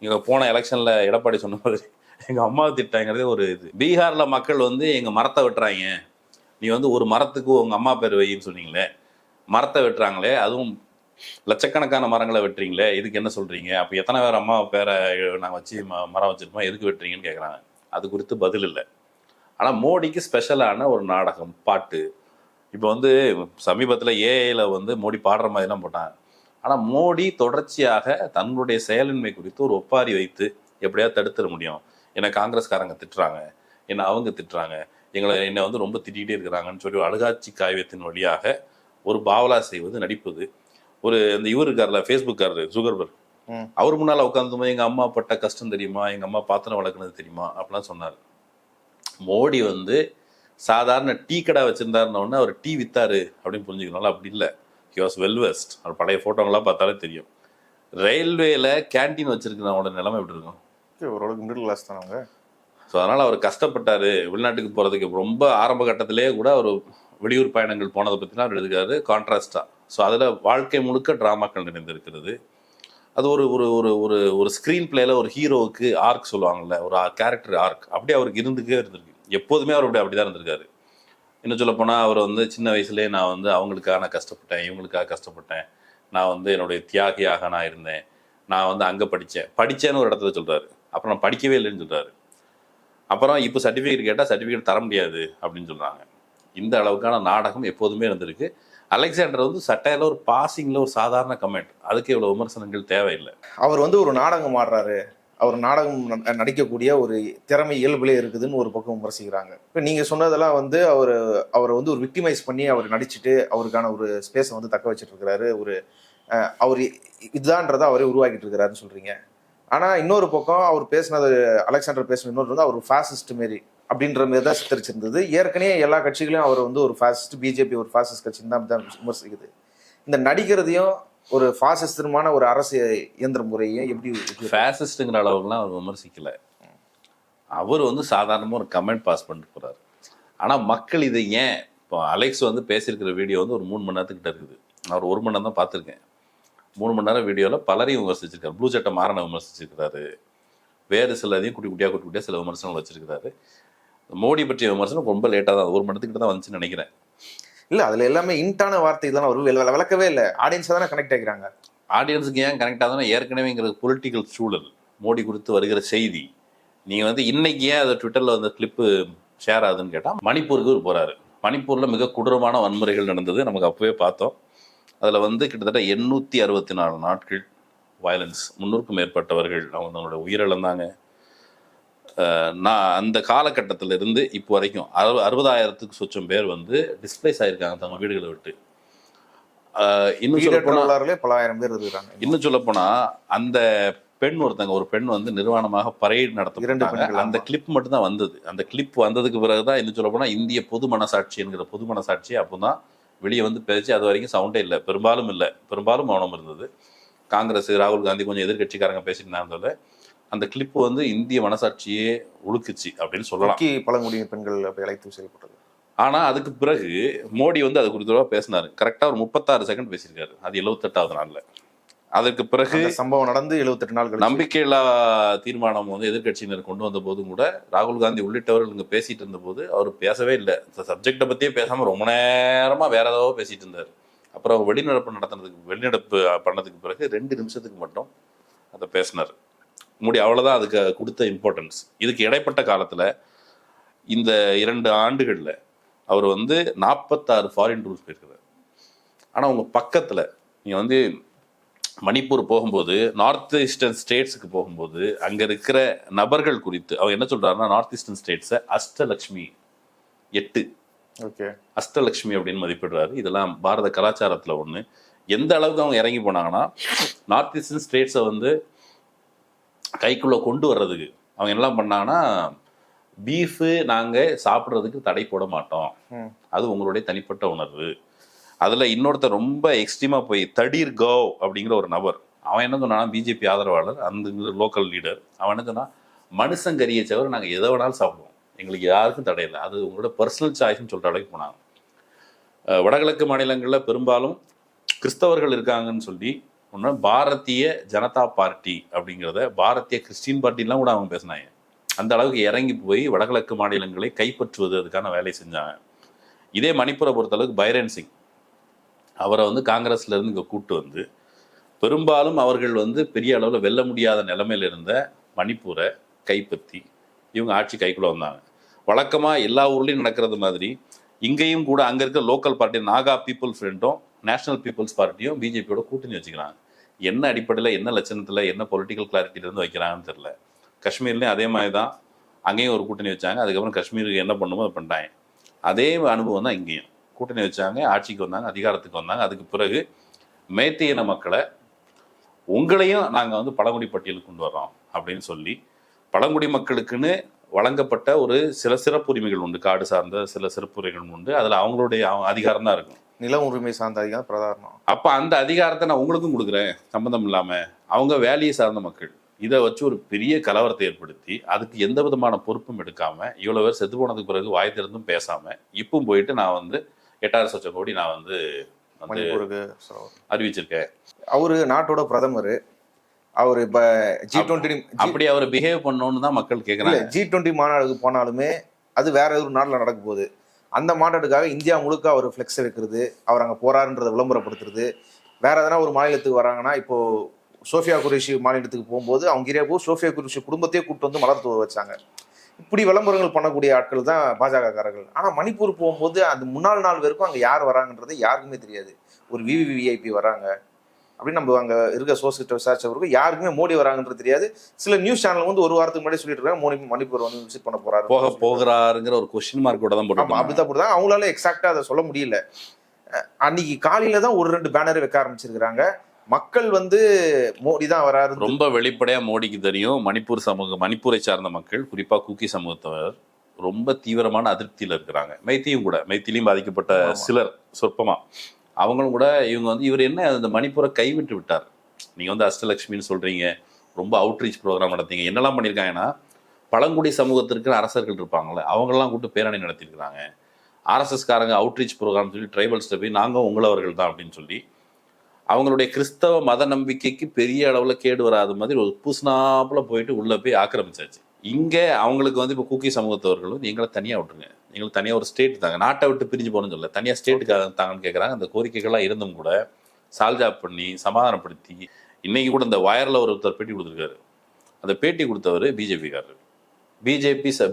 இங்கே போன எலெக்ஷனில் எடப்பாடி சொன்ன மாதிரி எங்கள் அம்மாவை திட்டாங்கிறதே ஒரு இது. பீகாரில் மக்கள் வந்து எங்கள் மரத்தை வெட்டுறாங்க, நீ வந்து ஒரு மரத்துக்கு உங்கள் அம்மா பேர் வைன்னு சொன்னீங்களே, மரத்தை வெட்டுறாங்களே, அதுவும் லட்சக்கணக்கான மரங்களை வெட்டுறீங்களே, இதுக்கு என்ன சொல்கிறீங்க, அப்போ எத்தனை பேர் அம்மா பேரை நாங்கள் வச்சு மரம் வச்சுருப்போம், எதுக்கு வெட்டுறீங்கன்னு கேட்குறாங்க. அது குறித்து பதில் இல்லை. ஆனால் மோடிக்கு ஸ்பெஷலான ஒரு நாடகம், பாட்டு. இப்போ வந்து சமீபத்தில் ஏஐயில் வந்து மோடி பாடுற மாதிரிலாம் போட்டாங்க. ஆனால் மோடி தொடர்ச்சியாக தன்னுடைய செயலின்மை குறித்து ஒரு ஒப்பாரி வைத்து எப்படியாவது தடுத்துட முடியும், என்னை காங்கிரஸ்காரங்க திட்டுறாங்க, என்னை அவங்க திட்டுறாங்க, என்னை வந்து ரொம்ப திட்டிகிட்டே இருக்கிறாங்கன்னு சொல்லி அழுகாட்சி காவியத்தின் வழியாக ஒரு பாவலா செய்வது, நடிப்பது. ஒரு இந்த இவர் இருக்கார்ல ஃபேஸ்புக்காரரு ஜுகர்பர்க், அவர் முன்னால் உட்காந்தும்போது எங்கள் அம்மா பட்ட கஷ்டம் தெரியுமா, எங்கள் அம்மா பாத்திரம் வளர்க்குனது தெரியுமா அப்படிலாம் சொன்னார். மோடி வந்து சாதாரண டீ கடை வச்சுருந்தாருன்னொடனே அவர் டீ வித்தாரு அப்படின்னு புரிஞ்சுக்கணும்ல, அப்படி இல்லை. He was well dressed. அவர் பழைய ஃபோட்டோங்களாம் பார்த்தாலே தெரியும். ரயில்வேல கேன்டீன் வச்சுருக்கிறவங்களோட நிலைமை எப்படி இருக்கும்? ஓரளவுக்கு மிடில் கிளாஸ் தான் அவங்க. ஸோ அதனால் அவர் கஷ்டப்பட்டார். வெளிநாட்டுக்கு போகிறதுக்கு ரொம்ப ஆரம்ப கட்டத்திலே கூட அவர் வெளியூர் பயணங்கள் போனதை பற்றிலாம் அவர் எழுதுக்காரு கான்ட்ராஸ்டாக. ஸோ அதில் வாழ்க்கை முழுக்க ட்ராமாக்கள் நிறைந்திருக்கிறது. அது ஒரு ஒரு ஒரு ஒரு ஒரு ஸ்க்ரீன் பிளேயில் ஒரு ஹீரோவுக்கு ஆர்க் சொல்லுவாங்கள்ல, ஒரு கேரக்டர் ஆர்க், அப்படியே அவருக்கு இருந்திருக்கு. எப்போதுமே அவர் அப்படி தான் இருந்திருக்காரு. இன்னும் சொல்லப்போனால் அவர் வந்து சின்ன வயசுலேயே நான் வந்து அவங்களுக்காக நான் கஷ்டப்பட்டேன், இவங்களுக்காக கஷ்டப்பட்டேன், நான் வந்து என்னுடைய தியாகியாக நான் இருந்தேன், நான் வந்து அங்கே படித்தேன்னு ஒரு இடத்துல சொல்கிறாரு. அப்புறம் நான் படிக்கவே இல்லைன்னு சொல்கிறாரு. அப்புறம் இப்போ சர்டிஃபிகேட் கேட்டால் சர்டிஃபிகேட் தர முடியாது அப்படின்னு சொல்கிறாங்க. இந்த அளவுக்கான நாடகம் எப்போதுமே இருந்திருக்கு. அலெக்சாண்டர் வந்து சட்டையில் ஒரு பாசிங்கில் ஒரு சாதாரண கமெண்ட், அதுக்கு இவ்வளோ விமர்சனங்கள் தேவையில்லை. அவர் வந்து ஒரு நாடகம் ஆடுறாரு, அவர் நாடகம் நடிக்கக்கூடிய ஒரு திறமை இயல்புலே இருக்குதுன்னு ஒரு பக்கம் விமர்சிக்கிறாங்க. இப்போ நீங்கள் சொன்னதெல்லாம் வந்து அவரை வந்து ஒரு விக்டிமைஸ் பண்ணி அவர் நடிச்சுட்டு அவருக்கான ஒரு ஸ்பேஸை வந்து தக்க வச்சுட்டு இருக்கிறாரு, அவர் இதுதான்றதை அவரே உருவாக்கிட்டு இருக்கிறாருன்னு சொல்கிறீங்க. ஆனால் இன்னொரு பக்கம் அவர் பேசினது, அலெக்சாண்டர் பேசின இன்னொரு வந்து அவர் ஃபாசிஸ்ட் மாரி அப்படின்ற மாரி தான் சித்தரிச்சிருந்தது. ஏற்கனவே எல்லா கட்சிகளையும் அவர் வந்து ஒரு ஃபாசிஸ்ட், பிஜேபி ஒரு ஃபாசிஸ்ட் கட்சின்னு தான் விமர்சிக்குது. இந்த நடிக்கிறதையும் ஒரு ஃபாசிஸ்டமான ஒரு அரசு இயந்திர முறையை எப்படி ஃபாசிஸ்ட்டுங்கிற அளவுக்குலாம் அவர் விமர்சிக்கலை. அவர் வந்து சாதாரணமாக ஒரு கமெண்ட் பாஸ் பண்ணிட்டு போகிறார். ஆனால் மக்கள் இதை ஏன், இப்போ அலெக்ஸ் வந்து பேசியிருக்கிற வீடியோ வந்து ஒரு 3 மணி நேரத்துக்கிட்ட இருக்குது. நான் ஒரு 1 மணி நேரம் தான் பார்த்துருக்கேன். 3 மணி நேரம் வீடியோவில் பலரையும் விமர்சிச்சிருக்காரு. ப்ளூ சட்டை மாறனை விமர்சிச்சிருக்கிறாரு, வேறு சிலதையும் குட்டி குட்டியாக சில விமர்சனங்கள் வச்சிருக்கிறாரு. மோடி பற்றிய விமர்சனம் ரொம்ப லேட்டாக தான் 1 மணி நேரத்துக்கிட்ட தான் வந்துச்சுன்னு நினைக்கிறேன். இல்லை, அதில் எல்லாமே இன்டான வார்த்தை தான், ஒரு விளக்கவே இல்லை. ஆடியன்ஸை தானே கனெக்ட் ஆகிறாங்க. ஆடியன்ஸுக்கு ஏன் கனெக்ட் ஆகுதுன்னா ஏற்கனவேங்கிறது பொலிட்டிக்கல் சூழல், மோடி குறித்து வருகிற செய்தி. நீங்கள் வந்து இன்னைக்கு ஏன் அதை ட்விட்டரில் வந்து கிளிப்பு ஷேர் ஆகுதுன்னு கேட்டால் மணிப்பூருக்கு போகிறாரு. மணிப்பூரில் மிக கொடூரமான வன்முறைகள் நடந்தது, நமக்கு அப்போவே பார்த்தோம். அதில் வந்து கிட்டத்தட்ட 864 நாட்கள் வயலன்ஸ், 300க்கும் மேற்பட்டவர்கள் அவங்களோட உயிரிழந்தாங்க. நான் அந்த காலகட்டத்தில் இருந்து இப்போ வரைக்கும் 60,000த்துக்கு சொச்சம் பேர் வந்து டிஸ்பிளேஸ் ஆகியிருக்காங்க தங்க வீடுகளை விட்டு. இன்னும் சொல்ல பல ஆயிரம் பேர் இருக்கிறாங்க. இன்னும் சொல்ல போனா அந்த ஒரு பெண் வந்து நிர்வாணமாக பரேட் நடத்த, அந்த கிளிப் மட்டும் தான் வந்தது. அந்த கிளிப் வந்ததுக்கு பிறகுதான் இன்னும் சொல்ல போனா இந்திய பொது மனசாட்சி என்கிற பொது மனசாட்சி அப்போதான் வெளியே வந்து பேச்சு. அது வரைக்கும் சவுண்டே இல்லை, பெரும்பாலும் மௌனம் இருந்தது. காங்கிரஸ், ராகுல் காந்தி, கொஞ்சம் எதிர்கட்சிக்காரங்க பேசிட்டு இருந்தாலும் அந்த கிளிப் வந்து இந்திய மனசாட்சியே உழுக்குச்சு அப்படின்னு சொல்லலாம். பழங்குடியின பெண்கள் அப்படி அழைத்து செய்யப்பட்டது. ஆனா அதுக்கு பிறகு மோடி வந்து அது குறித்து பேசினாரு. கரெக்டா ஒரு 36 செகண்ட் பேசியிருக்காரு. அது 78வது நாள்ல. அதற்கு பிறகு சம்பவம் நடந்து 78 நாள் நம்பிக்கையில்லா தீர்மானம் வந்து எதிர்கட்சியினர் கொண்டு வந்த போதும் கூட ராகுல் காந்தி உள்ளிட்டவர்கள் இங்க பேசிட்டு இருந்த போது அவர் பேசவே இல்லை. இந்த சப்ஜெக்டை பத்தியே பேசாம ரொம்ப நேரமா வேற ஏதாவது பேசிட்டு இருந்தார். அப்புறம் வெளிநடப்பு பண்ணதுக்கு பிறகு 2 நிமிஷத்துக்கு மட்டும் அதை பேசினார் மோடி. அவ்வளவுதான் அதுக்கு கொடுத்த இம்பார்ட்டன்ஸ். இதுக்கு இடைப்பட்ட காலத்துல இந்த 2 ஆண்டுகள்ல அவர் வந்து 46 ஃபாரின் டூர்ஸ் போயிருக்கிறார். ஆனா உங்க பக்கத்துல நீங்க வந்து மணிப்பூர் போகும்போது, நார்த் ஈஸ்டர்ன் ஸ்டேட்ஸுக்கு போகும்போது அங்க இருக்கிற நபர்கள் குறித்து அவர் என்ன சொல்றாருன்னா, நார்த் ஈஸ்டர்ன் ஸ்டேட்ஸை அஷ்டலக்ஷ்மி 8 அஷ்டலக்ஷ்மி அப்படின்னு மதிப்பிடுறாரு. இதெல்லாம் பாரத கலாச்சாரத்துல ஒண்ணு. எந்த அளவுக்கு அவங்க இறங்கி போனாங்கன்னா, நார்த் ஈஸ்டர்ன் ஸ்டேட்ஸை வந்து கைக்குள்ள கொண்டு வர்றதுக்கு அவங்க என்ன பண்ணாங்கன்னா, பீஃபு நாங்கள் சாப்பிட்றதுக்கு தடை போட மாட்டோம், அது உங்களுடைய தனிப்பட்ட உணர்வு. அதில் இன்னொருத்தர் ரொம்ப எக்ஸ்ட்ரீமாக போய் தடீர் கவ் அப்படிங்கிற ஒரு நபர், அவன் என்ன சொன்னான்னா, பிஜேபி ஆதரவாளர், அந்த லோக்கல் லீடர், அவன் என்ன சொன்னா, மனுஷங்கரியை தவிர நாங்கள் எதை வேணாலும் சாப்பிடுவோம், எங்களுக்கு யாருக்கும் தடையில்லை, அது உங்களோட பர்சனல் சாய்ஸ்ன்னு சொல்கிற அளவுக்கு போனாங்க. வடகிழக்கு மாநிலங்களில் பெரும்பாலும் கிறிஸ்தவர்கள் இருக்காங்கன்னு சொல்லி ஒன்று பாரதிய ஜனதா பார்ட்டி அப்படிங்கிறத பாரதிய கிறிஸ்டின் பார்ட்டிலாம் கூட அவங்க பேசினாங்க. அந்த அளவுக்கு இறங்கி போய் வடகிழக்கு மாநிலங்களை கைப்பற்றுவது அதுக்கான வேலை செஞ்சாங்க. இதே மணிப்பூரை பொறுத்தளவுக்கு பைரன் சிங் அவரை வந்து காங்கிரஸ்ல இருந்து இங்கே கூட்டு வந்து பெரும்பாலும் அவர்கள் வந்து பெரிய அளவில் வெல்ல முடியாத நிலைமையில இருந்த மணிப்பூரை கைப்பற்றி இவங்க ஆட்சி கைக்குள்ள வந்தாங்க. வழக்கமாக எல்லா ஊர்லேயும் நடக்கிறது மாதிரி இங்கேயும் கூட அங்கே இருக்க லோக்கல் பார்ட்டி நாகா பீப்புள் ஃப்ரண்ட்டும் நேஷனல் பீப்புள்ஸ் பார்ட்டியும் பிஜேபியோட கூட்டணி வச்சுக்கிறாங்க. என்ன அடிப்படையில், என்ன லட்சணத்தில், என்ன பொலிட்டிக்கல் கிளாரிட்டியிலேருந்து வைக்கிறாங்கன்னு தெரியல. காஷ்மீர்லேயும் அதே மாதிரி தான், அங்கேயும் ஒரு கூட்டணி வச்சாங்க. அதுக்கப்புறம் காஷ்மீருக்கு என்ன பண்ணுமோ அதை பண்ணிட்டாங்க. அதே அனுபவம் தான் இங்கேயும். கூட்டணி வச்சாங்க, ஆட்சிக்கு வந்தாங்க, அதிகாரத்துக்கு வந்தாங்க. அதுக்கு பிறகு மேத்திய இன மக்களை உங்களையும் நாங்கள் வந்து பழங்குடி பட்டியலுக்கு கொண்டு வர்றோம் அப்படின்னு சொல்லி பழங்குடி மக்களுக்குன்னு வழங்கப்பட்ட ஒரு சில சிறப்புரிமைகள் உண்டு, காடு சார்ந்த சில சிறப்புரிமைகள் உண்டு. அதில் அவங்களுடைய அதிகாரம் தான் இருக்கும், நில உரிமை சார்ந்த அதிகாரம் பிரதானம். அப்போ அந்த அதிகாரத்தை நான் உங்களுக்கும் கொடுக்குறேன் சம்மந்தம் இல்லாமல். அவங்க வேலையை சார்ந்த மக்கள் இதை வச்சு ஒரு பெரிய கலவரத்தை ஏற்படுத்தி அதுக்கு எந்த விதமான பொறுப்பும் எடுக்காம, இவ்வளோ பேர் செத்து போனதுக்கு பிறகு வாய் திறந்தும் பேசாம இப்பவும் போயிட்டு நான் வந்து 8,000 லட்சம் கோடி நான் வந்து அறிவிச்சிருக்கேன். அவரு நாட்டோட பிரதமர். அவர் இப்ப G20 அப்படி அவர் பிஹேவ் பண்ணணும்னு தான் மக்கள் கேட்குறாங்க. G20 மாநாடுக்கு போனாலுமே அது வேற ஒரு நாட்டில் நடக்க போகுது. அந்த மாநாட்டுக்காக இந்தியா முழுக்க அவர் ஃப்ளெக்ஸ் வைக்கிறது, அவர் அங்கே போறாருன்றதை விளம்பரப்படுத்துறது. வேற எதனா ஒரு மாநிலத்துக்கு வராங்கன்னா, இப்போ சோஃபியா குரேஷி மாநிலத்துக்கு போகும்போது அவங்க ஏரியா போய் சோஃபியா குரேஷி குடும்பத்தையே கூப்பிட்டு வந்து மலர் தூவ வச்சாங்க. இப்படி விளம்பரங்கள் பண்ணக்கூடிய ஆட்கள் தான் பாஜக காரர்கள். ஆனால் மணிப்பூர் போகும்போது அந்த முன்னாள் நாள் வரைக்கும் அங்கே யார் வராங்கன்றது யாருக்குமே தெரியாது. ஒரு விவிவிஐபி வராங்க அப்படின்னு நம்ம அங்கே இருக்க சோர்ஸ்கிட்ட விசாரிச்சவருக்கு யாருக்குமே மோடி வராங்கன்றது தெரியாது. சில நியூஸ் சேனல் வந்து ஒரு வாரத்துக்கு முன்னாடி சொல்லிட்டு இருக்காங்க மோடி மணிப்பூர் வந்து விசிட் பண்ண போகிறாருங்கிற ஒரு கொஸ்டின் மார்க் கூட தான் போட்டாங்க. அப்படிதான் போடுறாங்க. அவங்களால எக்ஸாக்டா அதை சொல்ல முடியல. அன்னைக்கு காலையில தான் 1-2 பேனர் வைக்க ஆரம்பிச்சிருக்கிறாங்க. மக்கள் வந்து மோடி தான் வராரு ரொம்ப வெளிப்படையா மோடிக்கு தெரியும். மணிப்பூரை சார்ந்த மக்கள், குறிப்பா குக்கி சமூகத்தவர் ரொம்ப தீவிரமான அதிருப்தியில இருக்கிறாங்க. மைத்திலையும் பாதிக்கப்பட்ட சிலர் சொற்பமா, அவங்களும் கூட இவங்க வந்து இவர் என்ன அந்த மணிப்பூரை கைவிட்டு விட்டார். நீங்க வந்து அஷ்டலட்சுமின்னு சொல்றீங்க, ரொம்ப அவுட்ரீச் ப்ரோக்ராம் நடத்தீங்க, என்னெல்லாம் பண்ணியிருக்காங்கன்னா பழங்குடி சமூகத்திற்கு அரசர்கள் இருப்பாங்கல்ல, அவங்கெல்லாம் கூப்பிட்டு பேரணி நடத்திருக்கிறாங்க. ஆர்எஸ்எஸ்காரங்க அவுட்ரீச் ப்ரோக்ராம் சொல்லி ட்ரைபல்ஸ்ட போய் நாங்கள் உங்களவர்கள் தான் அப்படின்னு சொல்லி அவங்களுடைய கிறிஸ்தவ மத நம்பிக்கைக்கு பெரிய அளவில் கேடு வராத மாதிரி ஒரு பூசினாப்புல போயிட்டு உள்ளே போய் ஆக்கிரமிச்சாச்சு. இங்கே அவங்களுக்கு வந்து இப்போ கூக்கி சமூகத்தவர்களும் எங்களை தனியாக விட்டுருங்க, எங்களுக்கு தனியாக ஒரு ஸ்டேட் தாங்க, நாட்டை விட்டு பிரிஞ்சு போகணும்னு சொல்ல தனியாக ஸ்டேட்டுக்காக தாங்கன்னு கேட்குறாங்க. அந்த கோரிக்கைகள்லாம் இருந்தும் கூட சால்ஜாப் பண்ணி சமாதானப்படுத்தி இன்னைக்கு கூட இந்த வயரில் ஒருத்தர் பேட்டி கொடுத்துருக்காரு. அந்த பேட்டி கொடுத்தவர் பிஜேபிக்காரர்,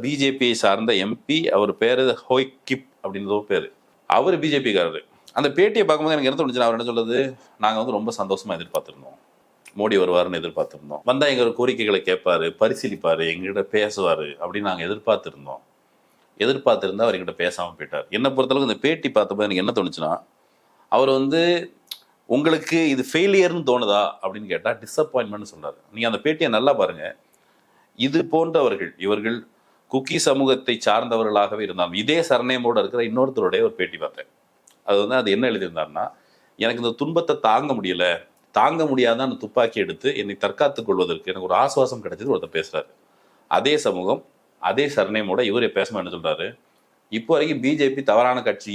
பிஜேபியை சார்ந்த எம்பி, அவர் பேர் ஹோய் கிப் அப்படின்றதோ பேர். அவர் பிஜேபிக்காரரு. அந்த பேட்டியை பார்க்கும்போது எனக்கு என்ன தோணுச்சுன்னா, அவர் என்ன சொல்றது, நாங்கள் வந்து ரொம்ப சந்தோஷமா எதிர்பார்த்துருந்தோம், மோடி வருவாருன்னு எதிர்பார்த்துருந்தோம், வந்தால் எங்கள் கோரிக்கைகளை கேட்பாரு, பரிசீலிப்பார், எங்ககிட்ட பேசுவார் அப்படின்னு நாங்கள் எதிர்பார்த்திருந்தா அவர் எங்கிட்ட பேசாமல் போயிட்டார். என்னை பொறுத்தளவுக்கு இந்த பேட்டி பார்த்தப்போ எனக்கு என்ன தோணுச்சுன்னா, அவர் வந்து உங்களுக்கு இது ஃபெயிலியர்னு தோணுதா அப்படின்னு கேட்டால் டிஸப்பாயின்மெண்ட்னு சொன்னார். நீங்கள் அந்த பேட்டியை நல்லா பாருங்கள். இது போன்றவர்கள், இவர்கள் குக்கி சமூகத்தை சார்ந்தவர்களாகவே இருந்தாலும், இதே சரணேமோடு இருக்கிற இன்னொருத்தருடைய ஒரு பேட்டி பார்த்தேன். அது வந்து அது என்ன எழுதியிருந்தாருன்னா, எனக்கு இந்த துன்பத்தை தாங்க முடியாத அந்த துப்பாக்கி எடுத்து என்னை தற்காத்துக் கொள்வதற்கு எனக்கு ஒரு ஆசுவாசம் கிடைச்சது ஒருத்தர் பேசுறாரு. அதே சமூகம், அதே சரணேமோட இவரே பேசணும் என்ன சொல்றாரு, இப்போ வரைக்கும் பிஜேபி தவறான கட்சி,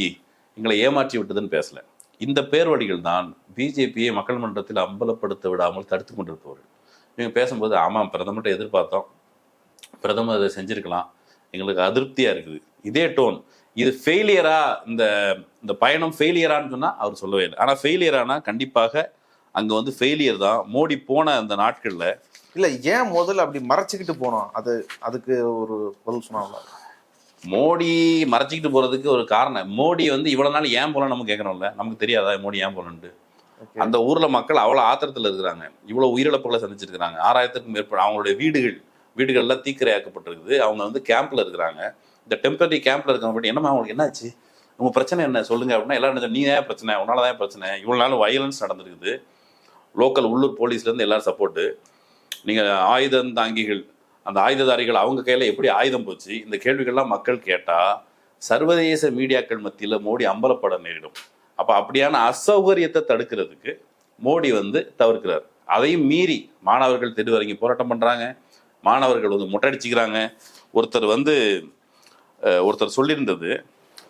எங்களை ஏமாற்றி விட்டதுன்னு பேசல. இந்த பேர்வழிகள் தான் பிஜேபியை மக்கள் மன்றத்தில் அம்பலப்படுத்த விடாமல் தடுத்து கொண்டிருப்பவர்கள். இவங்க பேசும்போது ஆமாம் பிரதமர்கிட்ட எதிர்பார்த்தோம், பிரதமர் அதை செஞ்சிருக்கலாம், எங்களுக்கு அதிருப்தியா இருக்குது, இதே டோன். இது ஃபெயிலியரா, இந்த பயணம் ஃபெயிலியரான்னு சொன்னால் அவர் சொல்லவே இல்லை. ஆனால் ஃபெயிலியரானா கண்டிப்பாக அங்கே வந்து ஃபெயிலியர் தான். மோடி போன அந்த நாட்களில் இல்லை, ஏன் முதல்ல அப்படி மறைச்சிக்கிட்டு போனோம், அதுக்கு ஒரு பதில் சொன்னாங்க. மோடி மறைச்சிக்கிட்டு போகிறதுக்கு ஒரு காரணம், மோடி வந்து இவ்வளோ நாள் ஏன் போகலாம் நம்ம கேட்குறோம்ல, நமக்கு தெரியாதா மோடி ஏன் போகலன்ட்டு. அந்த ஊரில் மக்கள் அவ்வளோ ஆத்திரத்தில் இருக்கிறாங்க, இவ்வளோ உயிரிழப்புகளை சந்திச்சிருக்கிறாங்க, 6000க்கும் மேற்பட்ட அவங்களுடைய வீடுகள்லாம் தீக்கிரையாக்கப்பட்டிருக்குது. அவங்க வந்து கேம்பில் இருக்கிறாங்க. இந்த டெம்பரரி கேம்பில் இருக்கிறவங்க பற்றி என்னம்மா அவங்களுக்கு என்னாச்சு, உங்கள் பிரச்சனை என்ன சொல்லுங்கள் அப்படின்னா எல்லாரும் நீ தான் பிரச்சனை, உன்னால தான் பிரச்சனை, இவ்வளோ நாள் வயலன்ஸ் நடந்திருக்குது, லோக்கல் உள்ளூர் போலீஸ்லேருந்து எல்லாரும் சப்போர்ட்டு, நீங்கள் ஆயுதம் தாங்கிகள், அந்த ஆயுததாரிகள் அவங்க கையில் எப்படி ஆயுதம் போச்சு, இந்த கேள்விகள்லாம் மக்கள் கேட்டால் சர்வதேச மீடியாக்கள் மத்தியில் மோடி அம்பலப்பட நேரிடும். அப்போ அப்படியான அசௌகரியத்தை தடுக்கிறதுக்கு மோடி வந்து தவிர்க்கிறார். அதையும் மீறி மாணவர்கள் தெருவரங்கி போராட்டம் பண்ணுறாங்க, மாணவர்கள் வந்து மொட்டடிச்சுக்கிறாங்க. ஒருத்தர் சொல்லியிருந்தது,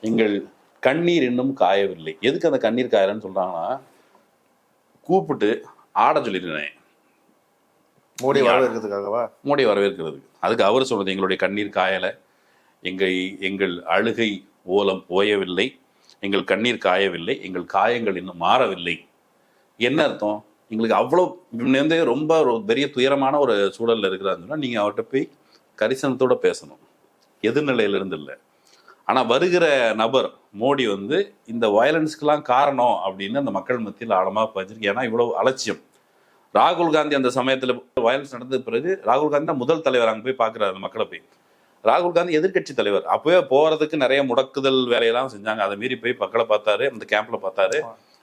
எங்கள் கண்ணீர் இன்னும் காயவில்லை. எதுக்கு அந்த கண்ணீர் காயலன்னு சொல்கிறாங்கன்னா, கூப்பிட்டு ஆட சொல்லியிருந்தேன் மோடி வரவேற்கிறதுக்காகவா, மோடி வரவேற்கிறதுக்கு. அதுக்கு அவர் சொல்றது, எங்களுடைய கண்ணீர் காயலை, எங்கள் அழுகை ஓலம் ஓயவில்லை, எங்கள் கண்ணீர் காயவில்லை, எங்கள் காயங்கள் இன்னும் மாறவில்லை. என்ன அர்த்தம், எங்களுக்கு அவ்வளோ வந்து ரொம்ப பெரிய துயரமான ஒரு சூழலில் இருக்கிறாருன்னா நீங்கள் அவர்கிட்ட போய் கரிசனத்தோடு பேசணும், எதிர்நிலையிலிருந்து இல்லை. ஆனால் வருகிற நபர் மோடி வந்து இந்த வயலன்ஸ்க்கெல்லாம் காரணம் அப்படின்னு அந்த மக்கள் மத்தியில் ஆழமாக பதிஞ்சிருக்கு. ஏன்னா இவ்வளோ அலட்சியம். ராகுல் காந்தி அந்த சமயத்தில் வயலன்ஸ் நடந்த பிறகு ராகுல் காந்தி தான் முதல் தலைவர் அங்கே போய் பார்க்குறாரு அந்த மக்களை போய். ராகுல் காந்தி எதிர்கட்சி தலைவர், அப்போவே போகிறதுக்கு நிறைய முடக்குதல் வேலையெல்லாம் செஞ்சாங்க. அதை மீறி போய் மக்களை பார்த்தாரு, அந்த கேம்பில் பார்த்தாரு,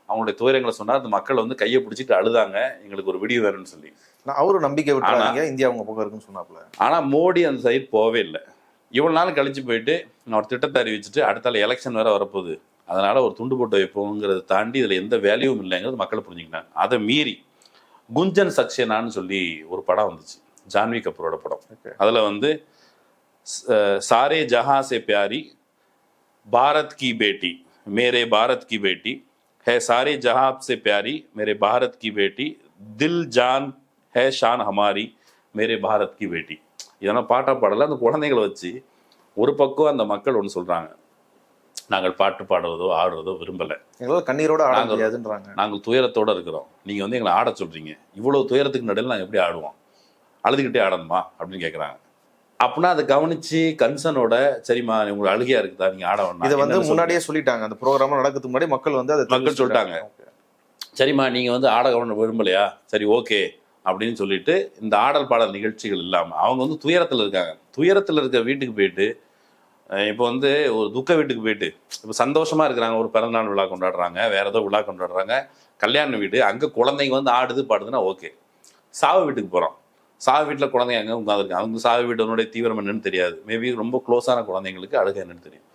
அவங்களுடைய துயரங்களை சொன்னார். அந்த மக்கள் வந்து கையை பிடிச்சிட்டு அழுதாங்க, எங்களுக்கு ஒரு விடிவு வேணும்னு சொல்லி. அவரும் நம்பிக்கை விட்டாங்க, இந்தியா அவங்க பக்கம் இருக்குன்னு சொன்னாப்புல. ஆனால் மோடி அந்த சைடு போகவே இல்லை. இவ்வளோ நாள் கழிச்சு போயிட்டு ஒரு திட்டத்தை அறிவிச்சுட்டு அடுத்தால எலெக்ஷன் வேற வரப்போகுது, அதனால ஒரு துண்டு போட்டு வைப்போங்கிறத தாண்டி இதில் எந்த வேல்யூவும் இல்லைங்கிறது மக்களை புரிஞ்சுக்கிட்டாங்க. அதை மீறி குஞ்சன் சக்சேனான்னு சொல்லி ஒரு படம் வந்துச்சு, ஜான்வி கபூரோட படம். அதில் வந்து சாரே ஜஹா சே பியாரி பாரத் கி பேட்டி மேரே பாரத் கி பேட்டி है, सारे जहां से प्यारी मेरे भारत की बेटी, दिल जान है शान हमारी मेरे भारत की बेटी. இதெல்லாம் பாட்டா பாடல, அந்த குழந்தைகளை வச்சு ஒரு பக்கம் அந்த மக்கள் ஒன்று சொல்றாங்க, நாங்கள் பாட்டு பாடுவதோ ஆடுறதோ விரும்பலை, எங்களால் கண்ணீரோட ஆட முடியாதுன்றாங்க, நாங்கள் துயரத்தோடு இருக்கிறோம், நீங்கள் வந்து எங்களை ஆட சொல்கிறீங்க, இவ்வளோ துயரத்துக்கு நடுவில் நாங்கள் எப்படி ஆடுவோம், அழுதுகிட்டே ஆடணுமா அப்படின்னு கேட்குறாங்க. அப்படின்னா அதை கவனிச்சு கன்சர்னோட, சரிம்மா உங்களுக்கு அழுகையா இருக்குதா, நீங்க ஆட வேணாம், இதை வந்து முன்னாடியே சொல்லிட்டாங்க. அந்த ப்ரோக்ராம் நடக்கிறதுக்கு முன்னாடி மக்கள் வந்து அதை சொல்லிட்டாங்க, சரிம்மா நீங்க வந்து ஆட விரும்பலையா, சரி ஓகே அப்படின்னு சொல்லிட்டு இந்த ஆடல் பாடல் நிகழ்ச்சிகள் இல்லாமல் அவங்க வந்து துயரத்தில் இருக்காங்க. துயரத்தில் இருக்க வீட்டுக்கு போயிட்டு, இப்போ வந்து ஒரு துக்க வீட்டுக்கு போயிட்டு இப்போ சந்தோஷமா இருக்கிறாங்க, ஒரு பிறந்தநாள் விழா கொண்டாடுறாங்க, வேற ஏதோ விழா கொண்டாடுறாங்க, கல்யாண வீடு, அங்கே குழந்தைங்க வந்து ஆடுது பாடுதுன்னா ஓகே. சாவு வீட்டுக்கு போகிறோம், சாவு வீட்டில் குழந்தைங்க அங்கே உட்காந்துருக்கு, அவங்க சாவு வீட்டினுடைய தீவிரம் என்னன்னு தெரியாது, மேபி ரொம்ப க்ளோஸான குழந்தைங்களுக்கு அழுகை என்னன்னு தெரியும்.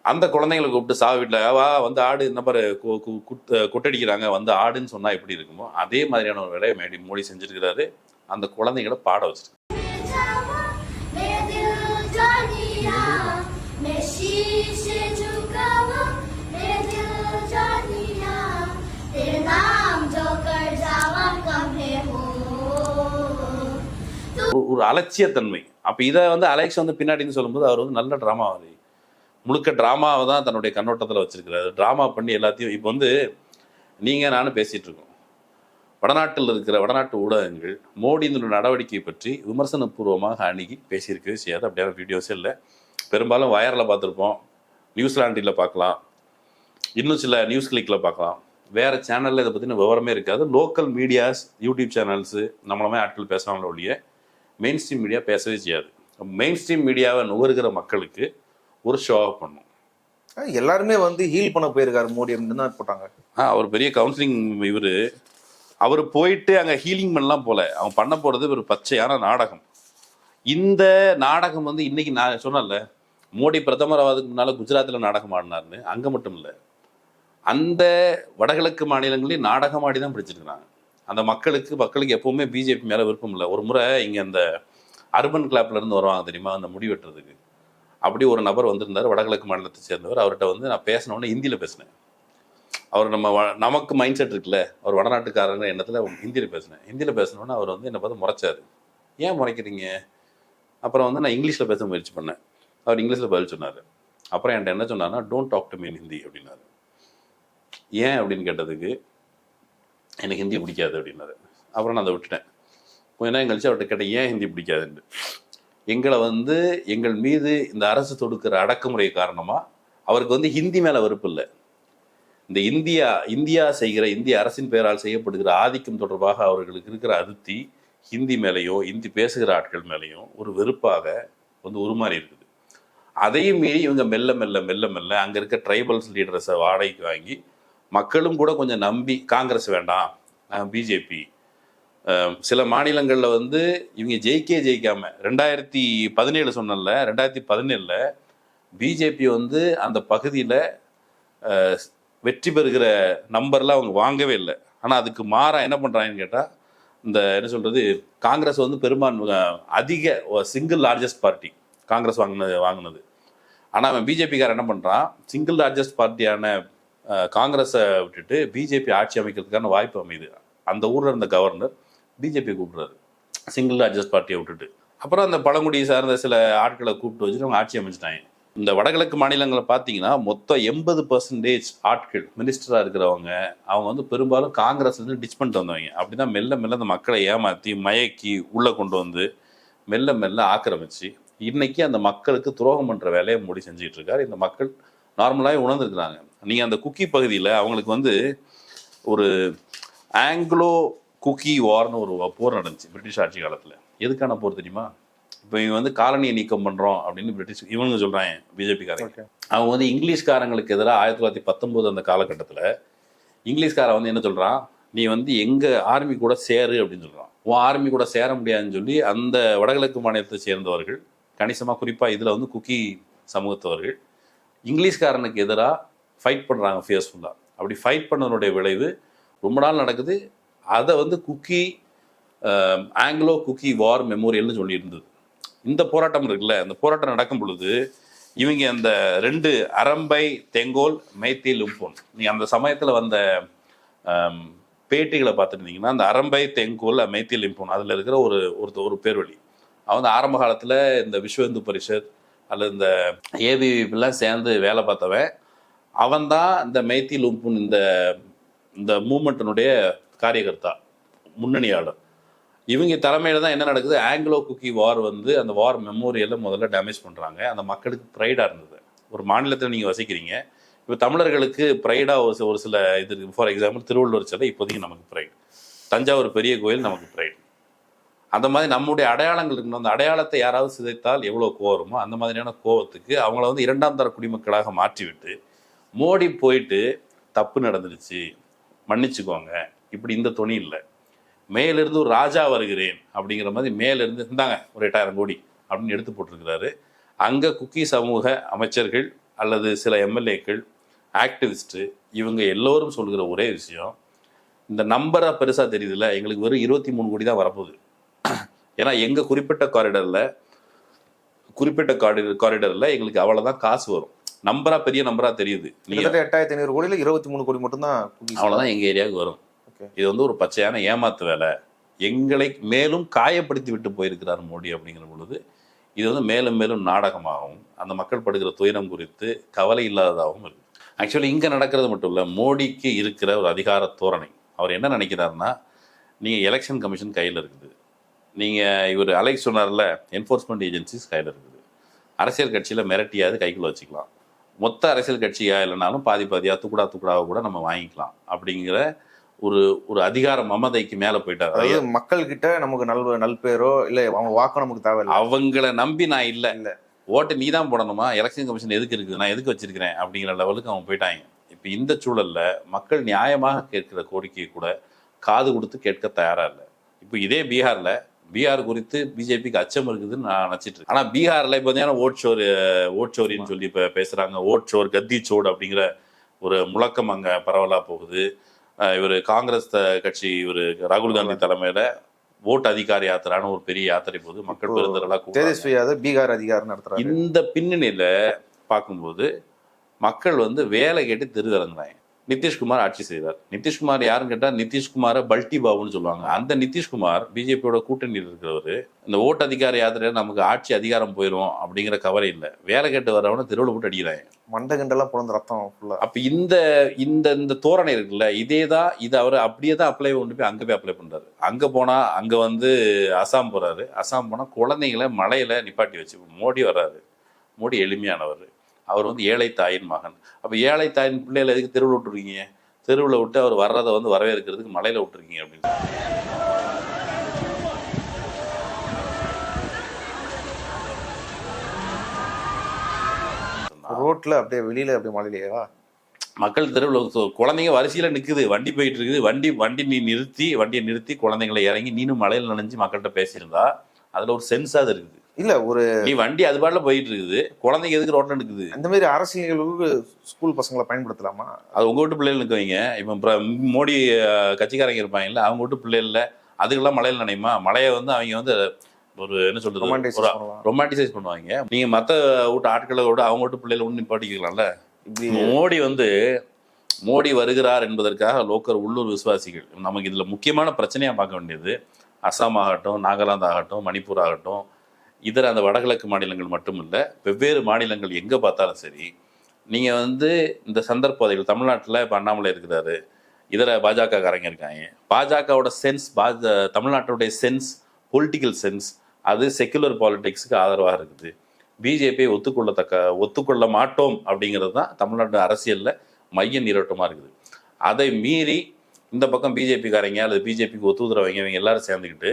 அந்த குழந்தைங்களை கூப்பிட்டு சாவு வீட்டில் வா வந்து ஆடு, என்ன பாரு கொட்டடிக்கிறாங்க வந்து ஆடுன்னு சொன்னால் எப்படி இருக்குமோ அதே மாதிரியான ஒரு வேலையை மோடி செஞ்சுருக்கிறாரு. அந்த குழந்தைங்களை பாட வச்சிருக்கு. ஒரு அலட்சியத்தன்மை. அப்போ இதை வந்து அலெக்ஸ் வந்து பின்னாடின்னு சொல்லும்போது அவர் வந்து நல்ல ட்ராமாவாதி, முழுக்க ட்ராமாவை தான் தன்னுடைய கண்ணோட்டத்தில் வச்சிருக்கிறாரு. ட்ராமா பண்ணி எல்லாத்தையும் இப்போ வந்து நீங்கள் நானும் பேசிகிட்டு இருக்கோம், வடநாட்டில் இருக்கிற வடநாட்டு ஊடகங்கள் மோடியினுடைய நடவடிக்கை பற்றி விமர்சனபூர்வமாக அணுகி பேசியிருக்கவே செய்யாது. அப்படியான வீடியோஸே இல்லை. பெரும்பாலும் வயரில் பார்த்துருப்போம், நியூஸ்லாண்டில் பார்க்கலாம், இன்னும் சில நியூஸ் கிளிக்கில் பார்க்கலாம். வேறு சேனலில் இதை பற்றின விவரமே இருக்காது. லோக்கல் மீடியாஸ், யூடியூப் சேனல்ஸு நம்மளமே ஆட்கள் பேசுகிறாங்களோ ஒழிய மெயின் ஸ்ட்ரீம் மீடியா பேசவே செய்யாது. மெயின் ஸ்ட்ரீம் மீடியாவை நுகர்கிற மக்களுக்கு ஒரு ஷோ ஆஃப் பண்ணும். எல்லாருமே வந்து ஹீல் பண்ண போயிருக்காரு மோடி அப்படின்னு தான் போட்டாங்க. அவர் பெரிய கவுன்சிலிங் அவர் போயிட்டு அங்கே ஹீலிங் பண்ணலாம் போல. அவன் பண்ண போகிறது ஒரு பச்சையான நாடகம். இந்த நாடகம் வந்து இன்னைக்கு நான் சொன்னல, மோடி பிரதமர் ஆவதுக்கு முன்னால் குஜராத்தில் நாடகம் ஆடினார்னு. அங்கே மட்டும் இல்லை, அந்த வடகிழக்கு மாநிலங்களையும் நாடகம் ஆடி தான் பிடிச்சிருக்கிறாங்க. அந்த மக்களுக்கு எப்பவுமே பிஜேபி மேலே விருப்பம் இல்லை. ஒரு முறை இங்கே அந்த அர்பன் கிளப்லேருந்து வருவாங்க தெரியுமா, அந்த முடி வெட்டுறதுக்கு. அப்படி ஒரு நபர் வந்திருந்தார், வடகிழக்கு மாநிலத்தை சேர்ந்தவர். அவர்கிட்ட வந்து நான் பேசினோடனே ஹிந்தியில் பேசினேன். அவர் நமக்கு மைண்ட் செட் இருக்குல்ல, அவர் வடநாட்டுக்காரங்க எண்ணத்தில் ஹிந்தியில் பேசினோன்னே அவர் வந்து என்னை பார்த்து முறைச்சார். ஏன் முறைக்கிறீங்க? அப்புறம் வந்து நான் இங்கிலீஷில் பேச முயற்சி பண்ணேன். அவர் இங்கிலீஷில் பதில் சொன்னார். அப்புறம் என்கிட்ட என்ன சொன்னார்னா, don't talk to me in Hindi அப்படின்னாரு. ஏன் அப்படின்னு கேட்டதுக்கு, எனக்கு ஹிந்தி பிடிக்காது அப்படின்னாரு. அப்புறம் நான் அதை விட்டுட்டேன். கொஞ்ச நேரம் கழிச்சு அவர்கிட்ட கேட்டேன், ஏன் ஹிந்தி பிடிக்காதுன்னு. எங்களை வந்து எங்கள் மீது இந்த அரசு தொடுக்கிற அடக்குமுறை காரணமாக அவருக்கு வந்து ஹிந்தி மேலே வெறுப்பு இல்லை. இந்த இந்தியா செய்கிற இந்திய அரசின் பெயரால் செய்யப்படுகிற ஆதிக்கம் தொடர்பாக அவர்களுக்கு இருக்கிற அதிருப்தி ஹிந்தி மேலேயும் ஹிந்தி பேசுகிற ஆட்கள் மேலேயும் ஒரு வெறுப்பாக வந்து உருமாறி இருக்குது. அதையும் மீறி இவங்க மெல்ல மெல்ல மெல்ல மெல்ல அங்கே இருக்க ட்ரைபல்ஸ் லீடர்ஸை வாடகைக்கு வாங்கி மக்களும் கூட கொஞ்சம் நம்பி காங்கிரஸ் வேண்டாம், பிஜேபி. சில மாநிலங்களில் வந்து இவங்க ஜெயிக்காம 2017 சொன்னல, 2017 பிஜேபி வந்து அந்த பகுதியில் வெற்றி பெறுகிற நம்பர்லாம் அவங்க வாங்கவே இல்லை. ஆனால் அதுக்கு மாறாக என்ன பண்ணுறாங்கன்னு கேட்டால், இந்த என்ன சொல்கிறது, காங்கிரஸ் வந்து பெரும்பான்மை அதிக சிங்கிள் லார்ஜஸ்ட் பார்ட்டி காங்கிரஸ் வாங்கினது. ஆனால் அவன் பிஜேபிக்காரன் என்ன பண்ணுறான், சிங்கிள் லார்ஜஸ்ட் பார்ட்டியான காங்கிரஸை விட்டுட்டு பிஜேபி ஆட்சி அமைக்கிறதுக்கான வாய்ப்பு அமையுது. அந்த ஊரில் இருந்த கவர்னர் பிஜேபி கூப்பிட்றாரு சிங்கிள் லார்ஜஸ்ட் பார்ட்டியை விட்டுட்டு. அப்புறம் அந்த பழங்குடியை சார்ந்த சில ஆட்களை கூப்பிட்டு வச்சுட்டு அவங்க ஆட்சி அமைச்சிட்டாங்க. இந்த வடகிழக்கு மாநிலங்களை பார்த்தீங்கன்னா மொத்தம் 80% ஆட்கள் மினிஸ்டராக இருக்கிறவங்க அவங்க வந்து பெரும்பாலும் காங்கிரஸ்லேருந்து டிச் பண்ணிட்டு வந்தவங்க. அப்படி தான் மெல்ல மெல்ல அந்த மக்களை ஏமாற்றி மயக்கி உள்ளே கொண்டு வந்து மெல்ல மெல்ல ஆக்கிரமிச்சு இன்னைக்கு அந்த மக்களுக்கு துரோகம் பண்ணுற வேலையை மோடி செஞ்சுட்டு இருக்காரு. இந்த மக்கள் நார்மலாகவே உணர்ந்துருக்குறாங்க. நீங்கள் அந்த குக்கி பகுதியில் அவங்களுக்கு வந்து ஒரு ஆங்கிலோ குக்கி வார்னு ஒரு போர் நடந்துச்சு பிரிட்டிஷ் ஆட்சி காலத்தில். எதுக்கான போர் தெரியுமா? இப்போ இவங்க வந்து காலனியை நீக்கம் பண்ணுறோம் அப்படின்னு பிரிட்டிஷ் இவங்க சொல்கிறாங்க, பிஜேபிக்காரங்க. அவங்க வந்து இங்கிலீஷ்காரங்களுக்கு எதிராக 1919 அந்த காலகட்டத்தில் இங்கிலீஷ்காரன் வந்து என்ன சொல்கிறான், நீ வந்து எங்கள் ஆர்மி கூட சேரு அப்படின்னு சொல்கிறான். உன் ஆர்மி கூட சேர முடியாதுன்னு சொல்லி அந்த வடகிழக்கு மாநிலத்தை சேர்ந்தவர்கள் கணிசமாக, குறிப்பாக இதில் வந்து குக்கி சமூகத்தவர்கள் இங்கிலீஷ்காரனுக்கு எதிராக ஃபைட் பண்ணுறாங்க ஃபியர்ஸ்ஃபுல்லாக. அப்படி ஃபைட் பண்ணதனுடைய விளைவு ரொம்ப நாள் நடக்குது. அதை வந்து ஆங்கிலோ குக்கி வார் மெமோரியல்னு சொல்லி இருந்தது. இந்த போராட்டம் இருக்குல்ல, இந்த போராட்டம் நடக்கும் பொழுது இவங்க அந்த 2 அரம்பை தெங்கோல் மைத்தி லும்போன், நீங்கள் அந்த சமயத்தில் வந்த பேட்டிகளை பார்த்துருந்தீங்கன்னா அந்த அரம்பை தெங்கோல் மைத்தி லிம்போன் அதில் இருக்கிற ஒரு பேர்வழி அவன் ஆரம்ப காலத்தில் இந்த விஸ்வ இந்து பரிஷத் அல்லது இந்த ஏபிவிபிலாம் சேர்ந்து வேலை பார்த்தவன். அவன் தான் இந்த மைத்தி லும்போன் இந்த மூமெண்ட்டினுடைய காரியகர்த்தா, முன்னணியாளர். இவங்க தலைமையில் தான் என்ன நடக்குது, ஆங்கிலோ குக்கி வார் வந்து அந்த வார் மெமோரியலில் முதல்ல டேமேஜ் பண்ணுறாங்க. அந்த மக்களுக்கு ப்ரைடாக இருந்தது. ஒரு மாநிலத்தில் நீங்கள் வசிக்கிறீங்க, இப்போ தமிழர்களுக்கு ப்ரைடாக ஒரு சில இது இருக்குது. ஃபார் எக்ஸாம்பிள் திருவள்ளுவர் சிலை இப்போதைக்கு நமக்கு ப்ரைடு, தஞ்சாவூர் பெரிய கோயில் நமக்கு ப்ரைடு. அந்த மாதிரி நம்முடைய அடையாளங்கள் இருக்கணும். அந்த அடையாளத்தை யாராவது சிதைத்தால் எவ்வளோ கோவமோ அந்த மாதிரியான கோவத்துக்கு அவங்கள வந்து 2ஆம் தர குடிமக்களாக மாற்றிவிட்டு மோடி போயிட்டு தப்பு நடந்துருச்சு மன்னிச்சுக்கோங்க இப்படி இந்த துணி இல்லை, மேலிருந்து ஒரு ராஜா வருகிறேன் அப்படிங்கிற மாதிரி மேலிருந்து இருந்தாங்க ஒரு 8000 கோடி அப்படின்னு எடுத்து போட்டிருக்கிறாரு. அங்கே குக்கி சமூக அமைச்சர்கள் அல்லது சில எம்எல்ஏக்கள், ஆக்டிவிஸ்ட்டு, இவங்க எல்லோரும் சொல்கிற ஒரே விஷயம், இந்த நம்பராக பெருசாக தெரியுதுல்ல, எங்களுக்கு வெறும் 23 கோடி தான் வரப்போகுது. ஏன்னா எங்கள் குறிப்பிட்ட காரிடரில் எங்களுக்கு அவ்வளோதான் காசு வரும். நம்பரா பெரிய நம்பரா தெரியுது. 8500 கோடியில் 23 கோடி மட்டும்தான் அவ்வளோதான் எங்கள் ஏரியாவுக்கு வரும். இது வந்து ஒரு பச்சையான ஏமாத்து வேலை. எங்களை மேலும் காயப்படுத்தி விட்டு போயிருக்கிறார் மோடி அப்படிங்கிற பொழுது இது வந்து மேலும் மேலும் நாடகமாகவும் அந்த மக்கள் படுகிற துயரம் குறித்து கவலை இல்லாததாகவும் இருக்குது. ஆக்சுவலி இங்கே நடக்கிறது மட்டும் இல்லை, மோடிக்கு இருக்கிற ஒரு அதிகார தோரணை. அவர் என்ன நினைக்கிறாருன்னா, நீங்கள் எலெக்ஷன் கமிஷன் கையில் இருக்குது, நீங்கள் இவர் அலெக்ஸ் சொன்னார்ல என்ஃபோர்ஸ்மெண்ட் ஏஜென்சிஸ் கையில் இருக்குது, அரசியல் கட்சியில் மிரட்டியாவது கைக்குள்ள வச்சுக்கலாம், மொத்த அரசியல் கட்சியா இல்லைனாலும் பாதி பாதியா துக்குடாவை கூட நம்ம வாங்கிக்கலாம் அப்படிங்கிற ஒரு ஒரு அதிகார மமதைக்கு மேல போயிட்டாரு. அதாவது மக்கள் கிட்ட நமக்கு நல்பேரோ இல்ல அவங்க வாக்கம் நமக்கு தேவையில்லை, அவங்கள நம்பி நான் இல்ல ஓட்டு நீ தான் போடணுமா, எலெக்ஷன் கமிஷன் எதுக்கு இருக்குது, நான் எதுக்கு வச்சிருக்கிறேன் அப்படிங்கிற லெவலுக்கு அவங்க போயிட்டாங்க. இப்ப இந்த சூழல்ல மக்கள் நியாயமாக கேட்கிற கோரிக்கையை கூட காது கொடுத்து கேட்க தயாரா இல்லை. இப்போ இதே பீகார் குறித்து பிஜேபிக்கு அச்சம் இருக்குதுன்னு நான் நினைச்சிட்டு இருக்கேன். ஆனா பீகார்ல இப்போ ஓட் சோரின்னு சொல்லி இப்ப பேசுறாங்க. ஓட் சோர், கத்தி சோடு அப்படிங்கிற ஒரு முழக்கம் அங்க பரவலா போகுது. இவர் காங்கிரஸ் கட்சி இவர் ராகுல் காந்தி தலைமையில ஓட் அதிகார யாத்திரான்னு ஒரு பெரிய யாத்திரை போது மக்கள் பெருந்தரலா தேஜஸ்வி யாதவ் பீகார் அதிகாரம் நடத்துறாங்க. இந்த பின்னணியில பார்க்கும்போது மக்கள் வேலை கேட்டு தெருவிறங்குறாங்க. நிதிஷ்குமார் ஆட்சி செய்தார். நிதிஷ்குமார் யாருன்னு கேட்டா நிதிஷ்குமாரை பல்டி பாபுன்னு சொல்லுவாங்க. அந்த நிதிஷ்குமார் பிஜேபியோட கூட்டணியில் இருக்கிறவர். இந்த ஓட்டு அதிகார யாத்திரையில நமக்கு ஆட்சி அதிகாரம் போயிடும் அப்படிங்கிற கவலை இல்லை. வேலை கேட்டு வரவன தெருவில் போட்டு அடிக்கிறாங்க, மண்டகண்டெல்லாம் பிறந்த ரத்தம் ஃபுல்லா. அப்ப இந்த இந்த இந்த தோரணை இருக்குல்ல, இது அவர் அப்படியே தான் அப்ளை கொண்டு போய் அங்க போய் அப்ளை பண்றாரு. அங்க போனா அங்க அசாம் போறாரு. அசாம் போனா குழந்தைங்களை மலையில நிப்பாட்டி வச்சு மோடி வர்றாரு. மோடி எளிமையானவர். அவர் ஏழை தாயின் மகன். அப்ப ஏழை தாயின் பிள்ளைகளை எதுக்கு தெருவில் விட்டுருக்கீங்க? தெருவில் விட்டு அவர் வர்றதை வரவேற்கிறதுக்கு மலையில விட்டுருக்கீங்க அப்படின்னு. ரோட்ல அப்படியே வெளியில அப்படியே மலையிலேவா மக்கள் தெருவில் குழந்தைங்க வரிசையில நிக்குது, வண்டி போயிட்டு இருக்குது. வண்டியை நிறுத்தி குழந்தைங்களை இறங்கி நீனும் மலையில நனைஞ்சு மக்கள்கிட்ட பேசியிருந்தா அதுல ஒரு சென்ஸாவது இருக்குது. இல்ல ஒரு நீ வண்டி அது பாட்டுல போயிட்டு இருக்குது, குழந்தைங்க எதுக்கு ரோட்ல நிக்குது? அந்த மாதிரி அரசியலுக்கு ஸ்கூல் பசங்களை பயன்படுத்தலாமா? அது உங்க வீட்டு பிள்ளைகள் நிற்குவீங்க. இப்போ மோடி கட்சிக்காரங்க இருப்பாங்கல்ல, அவங்க வீட்டு பிள்ளைகள்ல அதுக்கெல்லாம் மலையில நினைமா? மலையை அவங்க ஒரு என்ன சொல்றது, ரொமான்டிசைஸ் பண்ணுவாங்க. நீங்க மத்த வீட்டு ஆட்களோட அவங்க வீட்டு பிள்ளைகளை ஒண்ணு நிப்பாட்டிக்கலாம்ல. மோடி வருகிறார் என்பதற்காக லோக்கல் உள்ளூர் விசுவாசிகள் நமக்கு இதுல முக்கியமான பிரச்சனையா பார்க்க வேண்டியது அசாம் ஆகட்டும், நாகாலாந்து ஆகட்டும், மணிப்பூர் ஆகட்டும், இதர அந்த வடகிழக்கு மாநிலங்கள் மட்டும் இல்லை, வெவ்வேறு மாநிலங்கள் எங்கே பார்த்தாலும் சரி, நீங்கள் இந்த சந்தர்ப்பதைகள் தமிழ்நாட்டில் இப்போ அண்ணாமலை இருக்கிறாரு, இதர பாஜக காரங்க இருக்காங்க. பாஜகவோட சென்ஸ், தமிழ்நாட்டுடைய சென்ஸ், பொலிட்டிக்கல் சென்ஸ், அது செக்குலர் பாலிடிக்ஸுக்கு ஆதரவாக இருக்குது. பிஜேபியை ஒத்துக்கொள்ள மாட்டோம் அப்படிங்கிறது தான் தமிழ்நாட்டு அரசியலில் மைய நீரோட்டமாக இருக்குது. அதை மீறி இந்த பக்கம் பிஜேபிக்காரங்க அல்லது பிஜேபிக்கு ஒத்துதுறவங்க இவங்க எல்லாரும் சேர்ந்துக்கிட்டு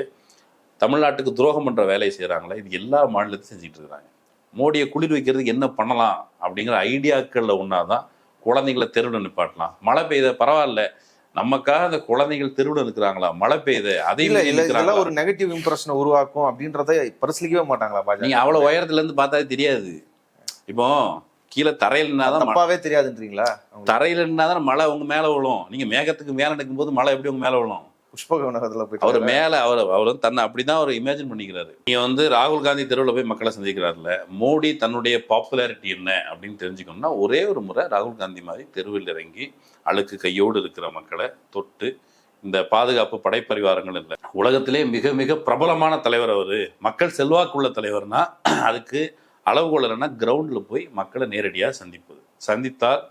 தமிழ்நாட்டுக்கு துரோகம் பண்ற வேலையை செய்யறாங்களே, இது எல்லா மாநிலத்தையும் செஞ்சுட்டு இருக்காங்க. மோடியை குளிர் வைக்கிறதுக்கு என்ன பண்ணலாம் அப்படிங்கிற ஐடியாக்கள்ல ஒன்னாதான் குழந்தைங்களை தெருவில் நிப்பாட்டலாம். மழை பெய்த பரவாயில்ல, நமக்காக அந்த குழந்தைகள் தெருவில் இருக்கிறாங்களா, மழை பெய்த அதையும் ஒரு நெகட்டிவ் இம்ப்ரெஷன் உருவாக்கும் அப்படின்றத பரிசீலிக்கவே மாட்டாங்களா? நீங்க அவ்வளவு உயரத்துல இருந்து பார்த்தாலே தெரியாது. இப்போ கீழே தரையில நின்னாதான் தெரியாதுன்றீங்களா? தரையில நின்னாதான் மழை உங்க மேல விழும். நீங்க மேகத்துக்கு மேல நிற்கும் போது மழை எப்படி உங்க மேல விழும்? அவர் மேல அவர் தன்னை அப்படிதான் அவர் இமேஜின் பண்ணிக்கிறாரு. நீங்க ராகுல் காந்தி தெருவில் போய் மக்களை சந்திக்கிறாருல, மோடி தன்னுடைய பாப்புலாரிட்டி என்ன அப்படின்னு தெரிஞ்சுக்கணும்னா ஒரே ஒரு முறை ராகுல் காந்தி மாதிரி தெருவில் இறங்கி அழுக்கு கையோடு இருக்கிற மக்களை தொட்டு, இந்த பாதுகாப்பு படைப்பரிவாரங்கள் இல்லை, உலகத்திலே மிக மிக பிரபலமான தலைவர் அவரு, மக்கள் செல்வாக்குள்ள தலைவர்னா அதுக்கு அளவுகோல் இல்லைன்னா கிரவுண்ட்ல போய் மக்களை நேரடியாக சந்தித்தால்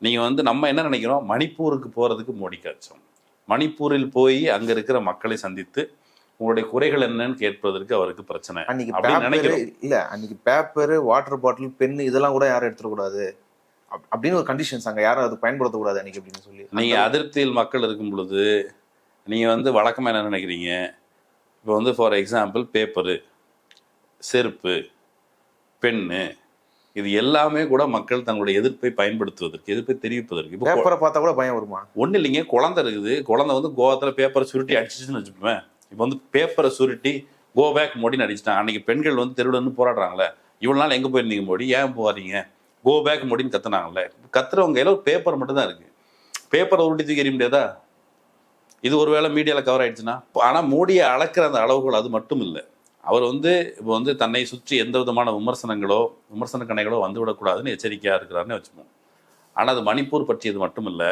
நீங்க நம்ம என்ன நினைக்கிறோம், மணிப்பூருக்கு போறதுக்கு மோடிக்கு அச்சம். மணிப்பூரில் போய் அங்க இருக்கிற மக்களை சந்தித்து உங்களுடைய குறைகள் என்னன்னு கேட்பதற்கு அவருக்கு பிரச்சனை இல்ல. அன்னைக்கு பேப்பர், வாட்டர் பாட்டில், பென் இதெல்லாம் கூட யாரும் எடுத்துடக்கூடாது அப்படின்னு ஒரு கண்டிஷன்ஸ் அங்க யாரும் அது பயன்படுத்தக்கூடாது அன்னைக்கு அப்படின்னு சொல்லி. நீங்க அதிருப்தியில் மக்கள் இருக்கும் பொழுது நீங்க வழக்கமா என்ன நினைக்கிறீங்க? இப்போ ஃபார் எக்ஸாம்பிள் பேப்பரு, செருப்பு, பெண்ணு, இது எல்லாமே கூட மக்கள் தங்களுடைய எதிர்ப்பை பயன்படுத்துவதற்கு, எதிர்ப்பை தெரிவிப்பதற்கு. இப்போ பேப்பரை பார்த்தா கூட பயம் வருமா? ஒன்றும் இல்லைங்க, குழந்தை இருக்குது, குழந்தை கோவத்தில் பேப்பரை சுருட்டி அடிச்சிச்சுன்னு வச்சுப்பேன். இப்போ பேப்பரை சுருட்டி கோ பேக் மோடின்னு அடிச்சிட்டாங்க. அன்னைக்கு பெண்கள் தெருவில் போராடுறாங்களே, இவ்வளோ நாள் எங்கே போயிருந்தீங்க மோடி, ஏன் போறீங்க, கோ பேக் மோடின்னு கத்துனாங்கல்ல. கத்துறவங்க கையில் ஒரு பேப்பர் மட்டும் தான் இருக்கு. பேப்பரை உருட்டி தூக்கி எறிய முடியாதா? இது ஒருவேளை மீடியாவில் கவர் ஆயிடுச்சுன்னா. ஆனால் மோடியை அளக்கிற அந்த அளவுகள் அது மட்டும் இல்லை. அவர் இப்போ தன்னை சுற்றி எந்த விதமான விமர்சன கணைகளோ வந்துவிடக்கூடாதுன்னு எச்சரிக்கையாக இருக்கிறாருன்னு வச்சுப்போம். ஆனால் அது மணிப்பூர் பற்றியது மட்டும் இல்லை,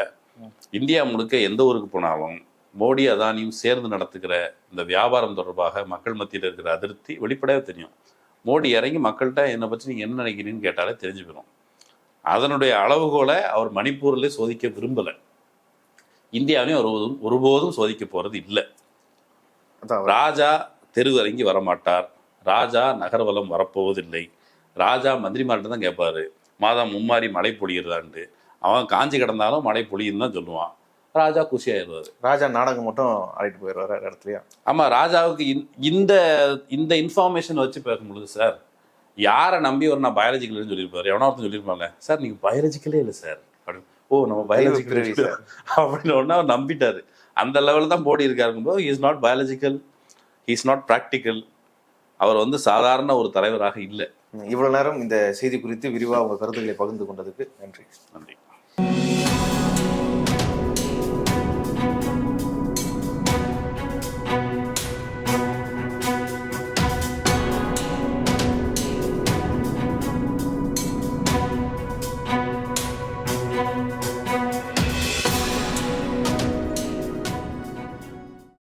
இந்தியா முழுக்க எந்த ஊருக்கு போனாலும் மோடி அதானியும் சேர்ந்து நடத்துகிற இந்த வியாபாரம் தொடர்பாக மக்கள் மத்தியில் இருக்கிற அதிருப்தி வெளிப்படையாக தெரியும். மோடி இறங்கி மக்கள்கிட்ட என்னை பற்றி நீங்கள் என்ன நினைக்கிறீங்கன்னு கேட்டாலே தெரிஞ்சு போயிடும். அதனுடைய அளவுகோலை அவர் மணிப்பூரில் சோதிக்க விரும்பலை, இந்தியாவையும் ஒருபோதும் சோதிக்க போகிறது இல்லை. ராஜா தெருவரங்கி வரமாட்டார், ராஜா நகர்வலம் வரப்போவதில்லை, ராஜா மந்திரிமார்கிட்ட தான் கேட்பாரு, மாதம் மும்மாரி மழை பொழியிறதான்ட்டு. அவன் காஞ்சி கிடந்தாலும் மழை பொழியுன்னு தான் சொல்லுவான். ராஜா குஷி ஆயிடுவாரு. ராஜா நாடகம் மட்டும் ஆடிட்டு போயிடுவாரு இடத்துலயா. ஆமா, ராஜாவுக்கு இந்த இந்த இன்ஃபர்மேஷன் வச்சு பேசும்பொழுது சார் யாரை நம்பி ஒரு நான் பயாலஜிக்கல்னு சொல்லியிருப்பாரு. எவனா ஒருத்தன் சொல்லியிருப்பாங்க, சார் நீங்க பயாலஜிக்கலே இல்லை சார் அப்படின்னு. ஓ நம்ம பயாலஜிக்கல் சார் அப்படின்னு ஒன்னா அவர் நம்பிட்டாரு. அந்த லெவலில் தான் போடி இருக்காருக்கும்போது is not biological, is not practical. அவர் வந்து சாதாரண ஒரு தலைவராக இல்லை. இவ்வளவு நேரம் இந்த செய்தி குறித்து விரிவாக உங்க கருத்துக்களை பகிர்ந்து கொண்டதுக்கு நன்றி. நன்றி.